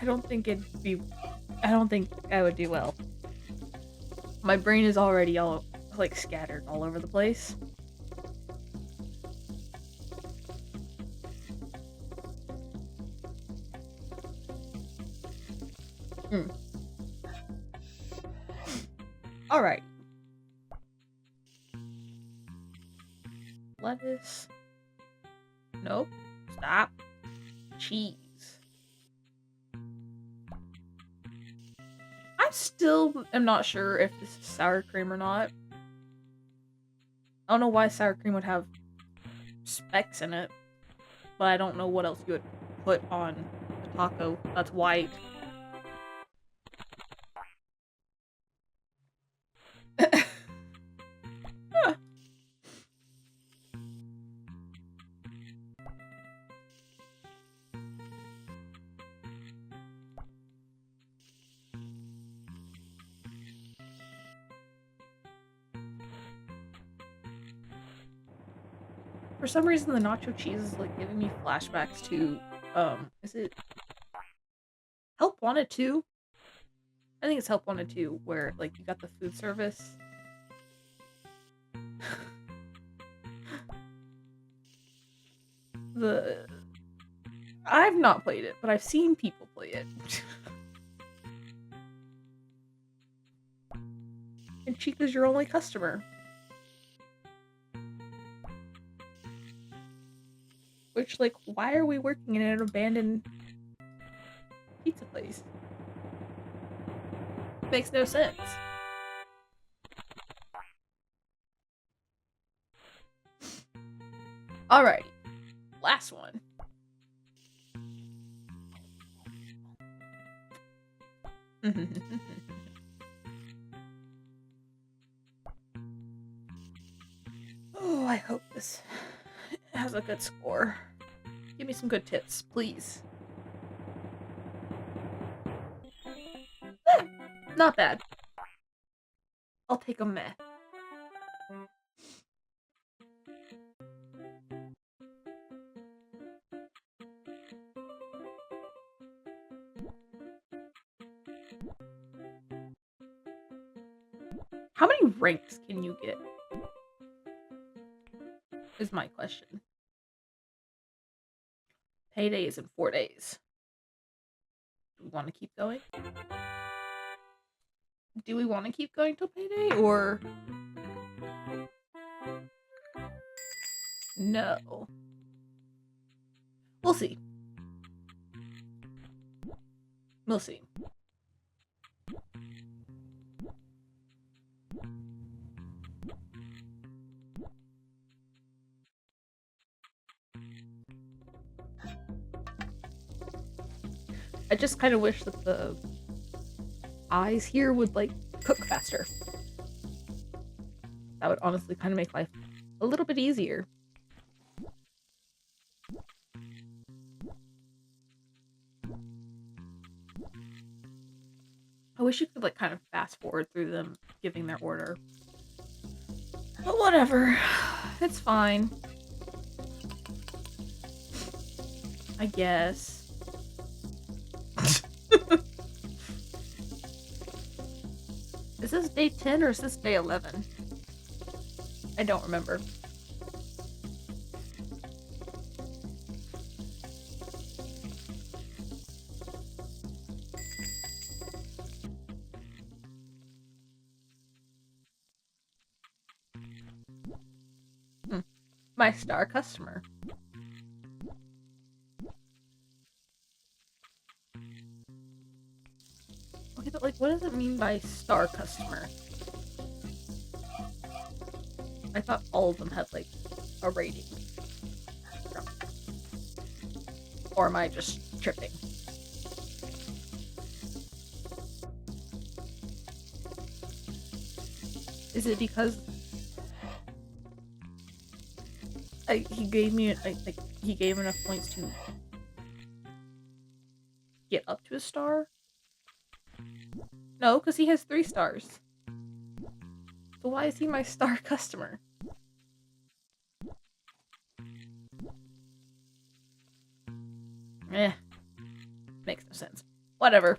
I don't think I would do well. My brain is already all, like, scattered all over the place. Alright. Lettuce. Nope. Stop. Cheese. still am not sure if this is sour cream or not. I don't know why sour cream would have specks in it, but I don't know what else you would put on a taco that's white. For some reason, the nacho cheese is like giving me flashbacks to, is it Help Wanted 2? I think it's Help Wanted 2, where like you got the food service. I've not played it, but I've seen people play it. And Chica's your only customer. Which, like, why are we working in an abandoned pizza place? Makes no sense. Alrighty. Last one. Oh, I hope this has a good score. Give me some good tips, please. Not bad. I'll take a meh. How many ranks can you get? Is my question. Payday is in 4 days. Do we want to keep going? Do we want to keep going till payday, or... No. We'll see. We'll see. I just kind of wish that the eyes here would, like, cook faster. That would honestly kind of make life a little bit easier. I wish you could, like, kind of fast forward through them giving their order. But whatever. It's fine. I guess. Is this day 10 or is this day 11? I don't remember. My star customer. Okay, but like, what does it mean by star customer? I thought all of them had like a rating. Or am I just tripping? Is it because he gave me like he gave enough points to get up to a star? No, because he has 3 stars. So why is he my star customer? Makes no sense. Whatever.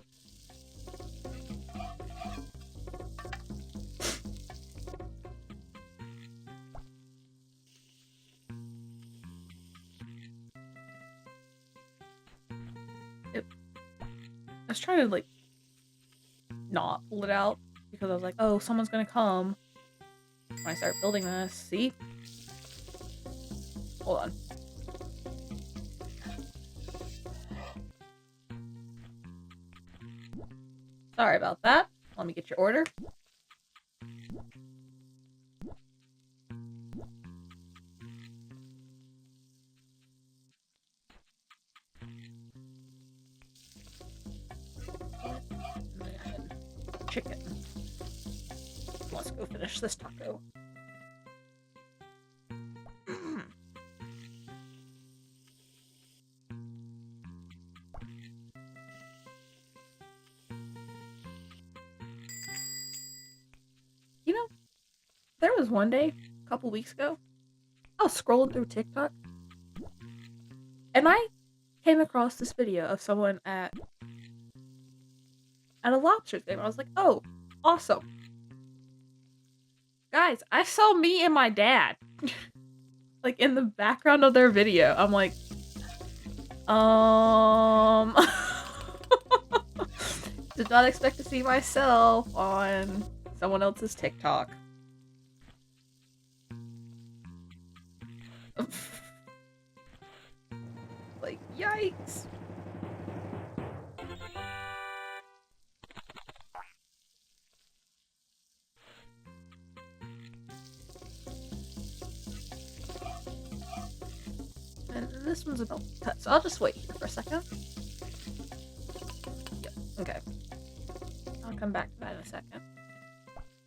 I was trying to, like, not pull it out because I was like, oh, someone's gonna come when I start building this. See? Hold on. Sorry about that. Let me get your order. Chicken. Let's go finish this taco. You know, there was one day, a couple weeks ago, I was scrolling through TikTok, and I came across this video of someone at a lobster thing. I was like, oh, awesome. Guys, I saw me and my dad. Like, in the background of their video. I'm like, did not expect to see myself on someone else's TikTok. Like, yikes. And this one's about to cut, so I'll just wait here for a second. Yep, okay. I'll come back to that in a second.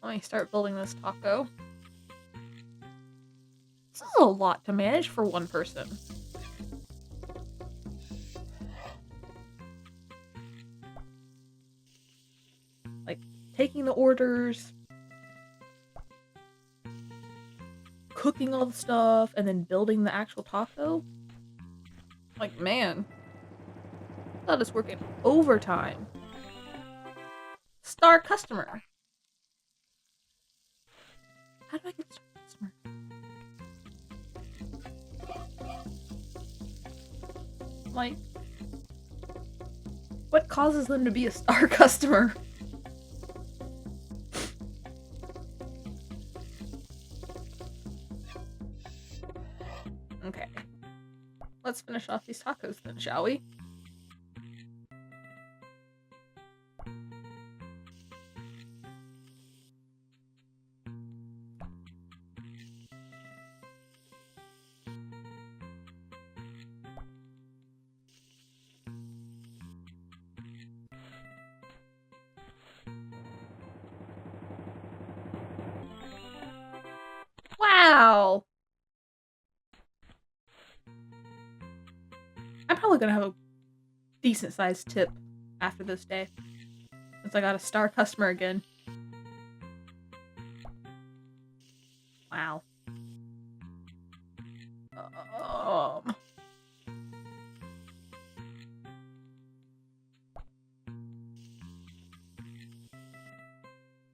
Let me start building this taco. This is a lot to manage for one person. Like, taking the orders, cooking all the stuff, and then building the actual taco. Like, man. I thought it's working overtime. Star customer. How do I get star customer? Like, what causes them to be a star customer? Okay. Let's finish off these tacos then, shall we? Wow! I'm probably gonna have a decent sized tip after this day, since I got a star customer again. Wow.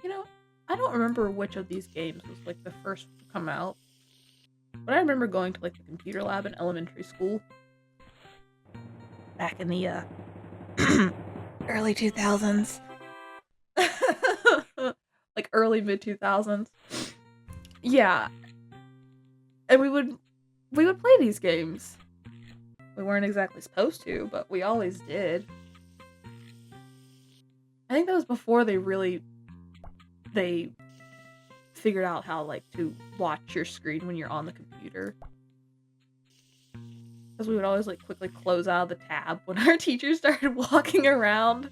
You know, I don't remember which of these games was like the first to come out, but I remember going to like the computer lab in elementary school back in the early 2000s. Like early mid 2000s. Yeah. And we would play these games. We weren't exactly supposed to, but we always did. I think that was before they figured out how like to watch your screen when you're on the computer. Because we would always like quickly close out of the tab when our teacher started walking around.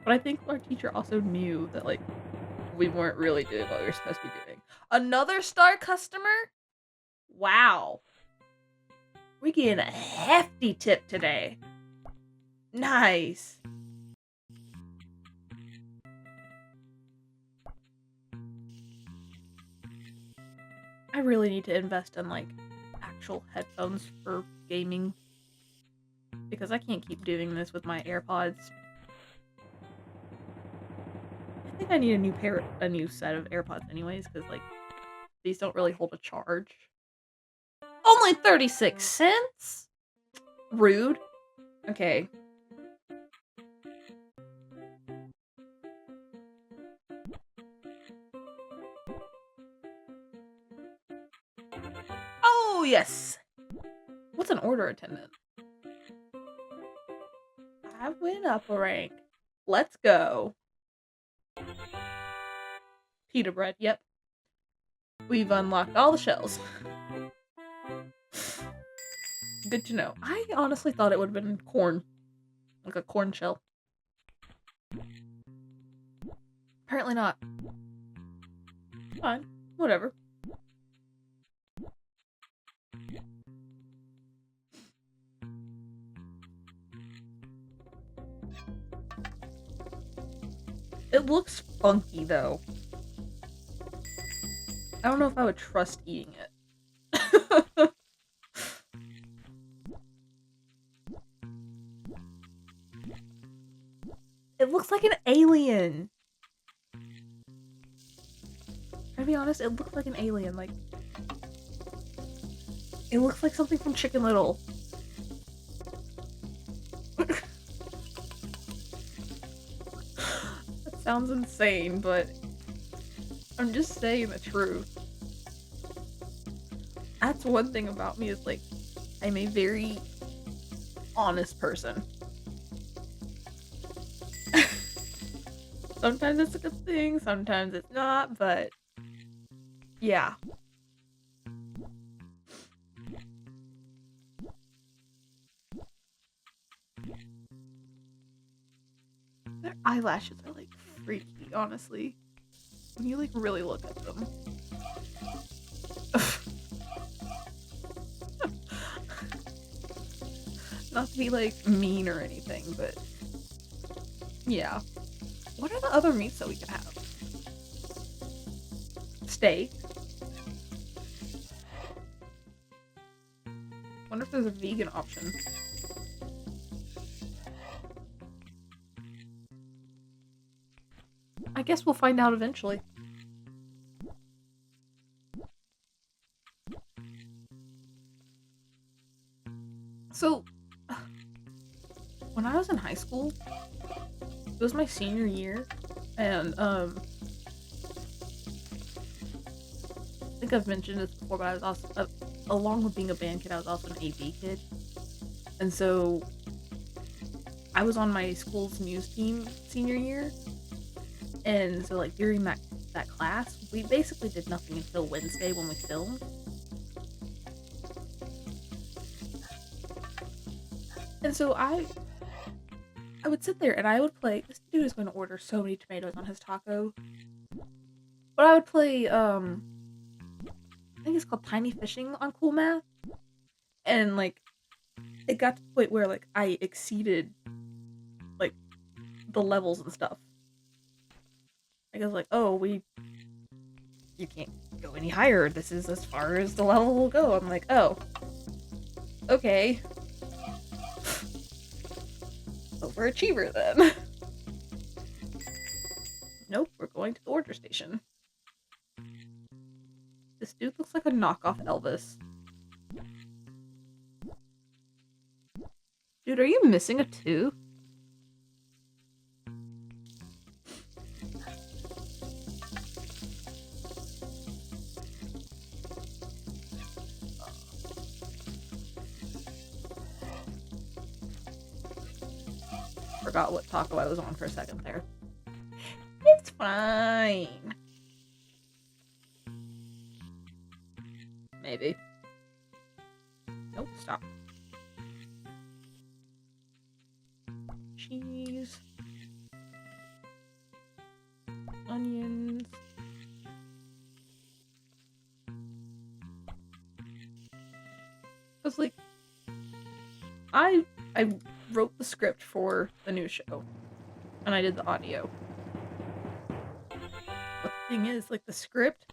But I think our teacher also knew that like we weren't really doing what we were supposed to be doing. Another star customer? Wow. We're getting a hefty tip today. Nice. I really need to invest in like actual headphones for gaming, because I can't keep doing this with my AirPods. I think I need a new set of AirPods anyways, because like these don't really hold a charge. Only 36 cents? Rude. Okay. Oh, yes. What's an order attendant? I went up a rank. Let's go. Pita bread, yep. We've unlocked all the shells. Good to know. I honestly thought it would have been corn. Like a corn shell. Apparently not. Fine. Whatever. It looks funky, though. I don't know if I would trust eating it. It looks like an alien. To be honest, it looks like an alien. Like, it looks like something from Chicken Little. That sounds insane, but I'm just saying the truth. That's one thing about me is, like, I'm a very honest person. Sometimes it's a good thing, sometimes it's not, but yeah. Their eyelashes are, like, freaky, honestly. When you, like, really look at them. Not to be, like, mean or anything, but yeah. What are the other meats that we can have? Steak. Wonder if there's a vegan option. I guess we'll find out eventually. So, when I was in high school, it was my senior year, and I think I've mentioned this before, but I was also, along with being a band kid, I was also an AV kid, and so I was on my school's news team senior year, and so like during that class, we basically did nothing until Wednesday when we filmed. And so I would sit there and I would play. This dude is going to order so many tomatoes on his taco. But I would play, I think it's called Tiny Fishing on Cool Math. And, like, it got to the point where, like, I exceeded, like, the levels and stuff. Like, I was like, oh, you can't go any higher. This is as far as the level will go. I'm like, oh. Okay. Overachiever, then. Nope, we're going to the order station. This dude looks like a knockoff Elvis. Dude, are you missing a tooth? Forgot what taco I was on for a second there. It's fine. Maybe. Nope, stop. Cheese. Onions. I was like, I wrote the script for the new show, and I did the audio. But the thing is, like, the script,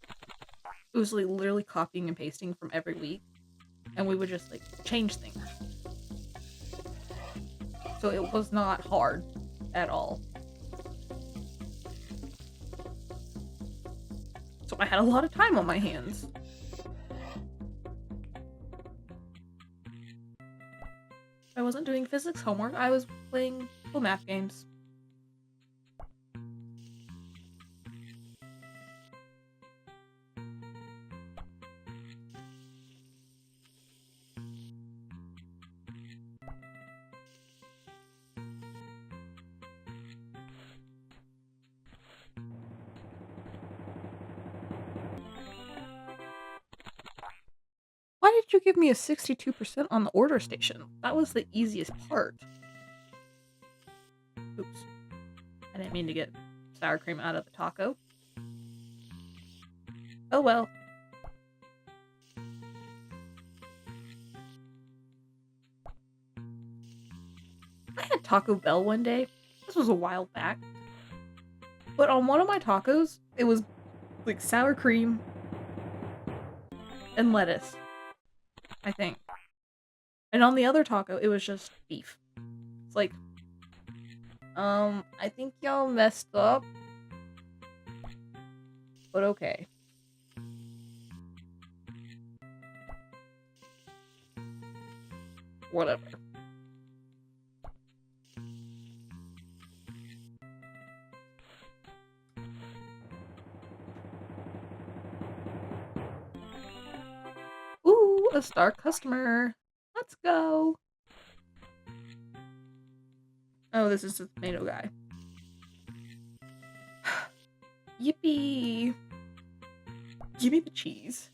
it was like literally copying and pasting from every week, and we would just like change things. So it was not hard at all. So I had a lot of time on my hands. I wasn't doing physics homework, I was playing cool math games. Why did you give me a 62% on the order station? That was the easiest part. Oops. I didn't mean to get sour cream out of the taco. Oh well. I had Taco Bell one day. This was a while back. But on one of my tacos, it was like sour cream and lettuce, I think. And on the other taco, it was just beef. It's like, I think y'all messed up. But okay. Whatever. Ooh, a star customer. Let's go. Oh, this is the tomato guy. Yippee. Give me the cheese.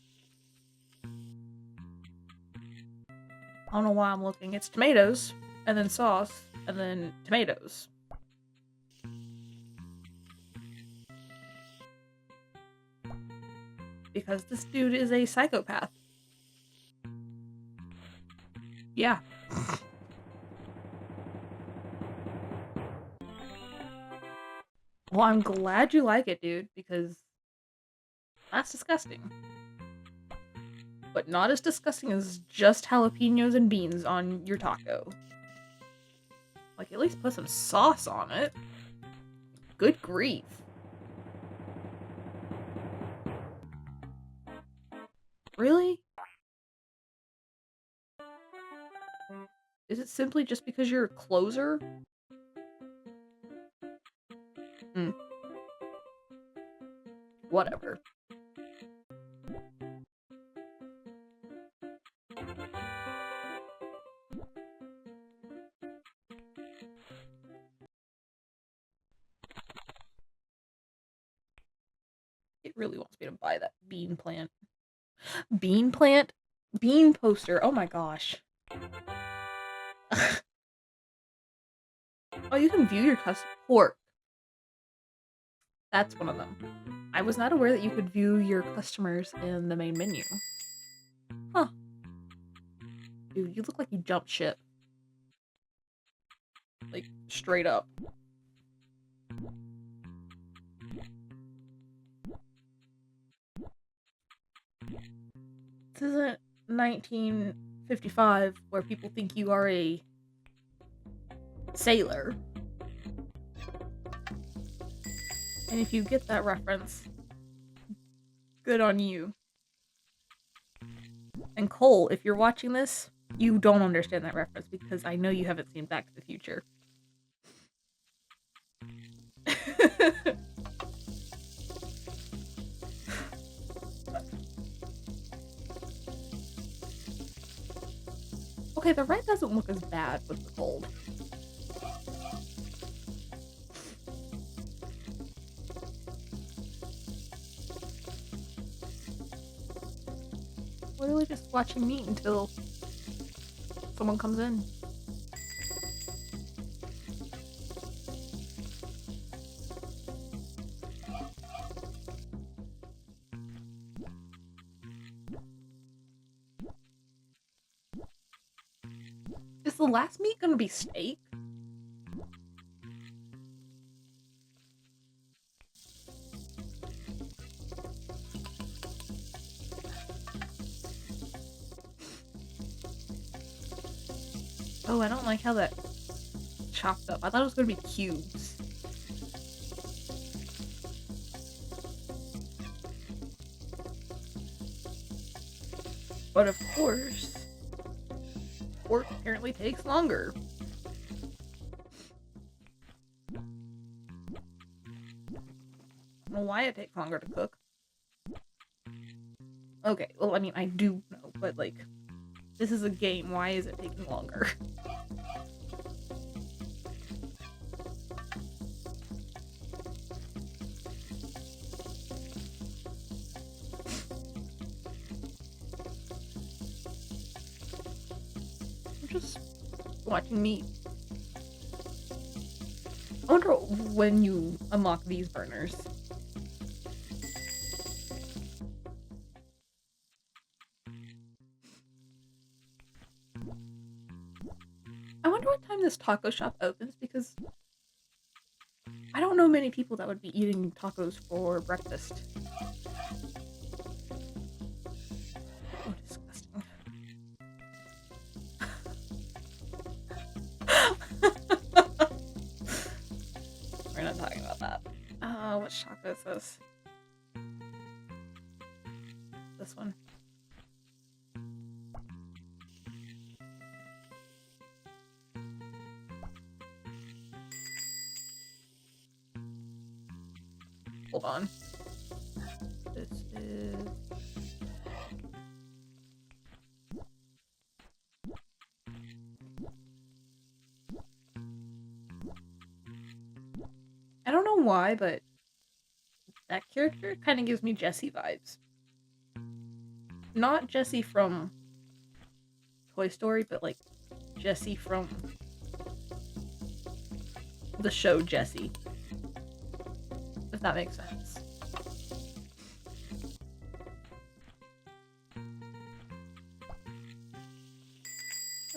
I don't know why I'm looking. It's tomatoes, and then sauce, and then tomatoes. Because this dude is a psychopath. Yeah. Well, I'm glad you like it, dude, because that's disgusting. But not as disgusting as just jalapenos and beans on your taco. Like, at least put some sauce on it. Good grief. Really? Is it simply just because you're a closer? Whatever. It really wants me to buy that bean plant. Bean plant? Bean poster. Oh my gosh. Oh, you can view your custom pork. That's one of them. I was not aware that you could view your customers in the main menu. Huh. Dude, you look like you jumped ship. Like, straight up. This isn't 1955 where people think you are a sailor. And if you get that reference, good on you. And Cole, if you're watching this, you don't understand that reference because I know you haven't seen Back to the Future. Okay, the red doesn't look as bad with the gold. Literally just watching meat until someone comes in. Is the last meat gonna be steak? Oh, I don't like how that chopped up. I thought it was gonna be cubes. But of course, pork apparently takes longer. I don't know why it takes longer to cook. Okay, well, I mean, I do know, but like, this is a game. Why is it taking longer? I'm just watching meat. I wonder when you unlock these burners. I wonder what time this taco shop opens, because I don't know many people that would be eating tacos for breakfast. Oh, disgusting. We're not talking about that. What taco is this? This one. Hold on. This is... I don't know why, but that character kind of gives me Jessie vibes. Not Jessie from Toy Story, but like Jessie from the show Jessie. If that makes sense.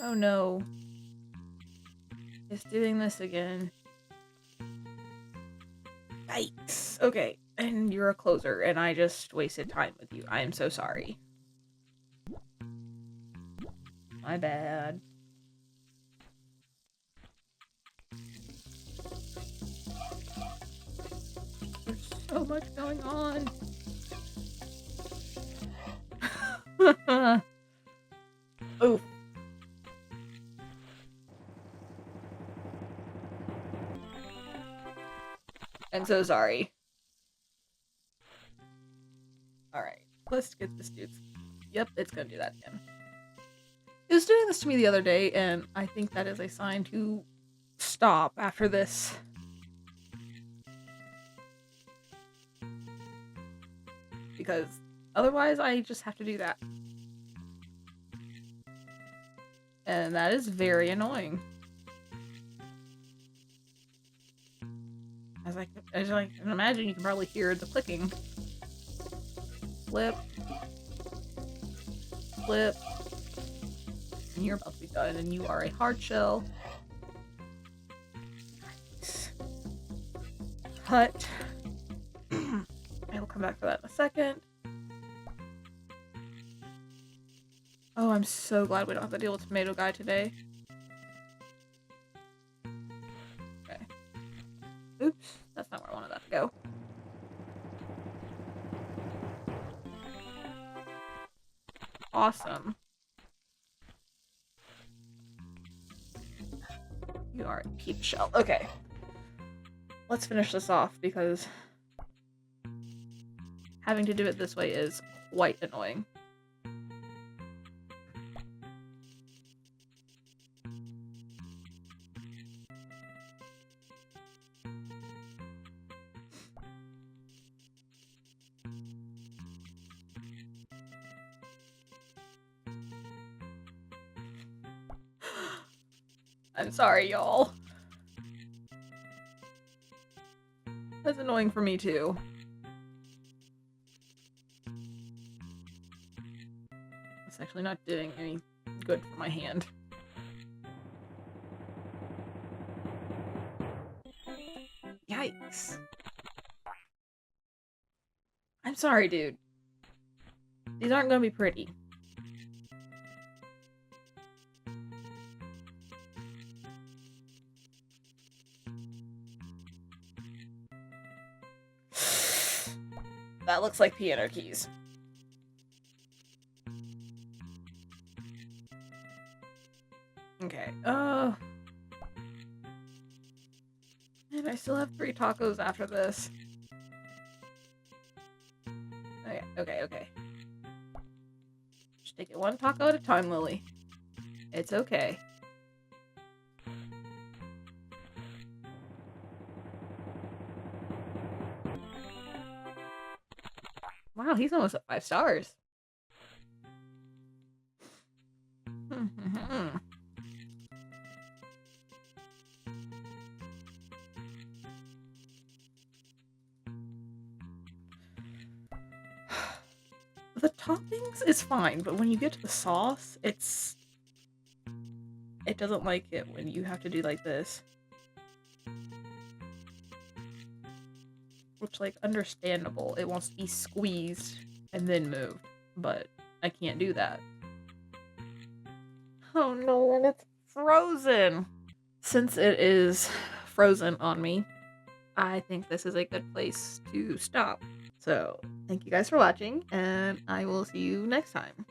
Oh no. It's doing this again. Yikes. Okay, and you're a closer, and I just wasted time with you. I am so sorry. My bad. There's so much going on. Oof. I'm so sorry. Alright, let's get this dude. Yep, it's gonna do that again. It was doing this to me the other day, and I think that is a sign to stop after this. Because otherwise I just have to do that. And that is very annoying. As I can imagine, you can probably hear the clicking. Flip. Flip. And you're about to be done, and you are a hard shell. Cut. I will come back for that in a second. Oh, I'm so glad we don't have to deal with Tomato Guy today. Okay. Oops, that's not where I wanted that to go. Awesome. You are a peep shell. Okay. Let's finish this off, because having to do it this way is quite annoying. I'm sorry, y'all. That's annoying for me, too. It's actually not doing any good for my hand. Yikes. I'm sorry, dude. These aren't gonna be pretty. That looks like piano keys. Okay, and I still have 3 tacos after this. Okay. Just take it 1 taco at a time, Lily. It's okay. Wow, he's almost at 5 stars. The toppings is fine, but when you get to the sauce, it doesn't like it when you have to do like this. Which, like, understandable. It wants to be squeezed and then moved, but I can't do that. Oh no, and it's frozen! Since it is frozen on me, I think this is a good place to stop. So, thank you guys for watching, and I will see you next time.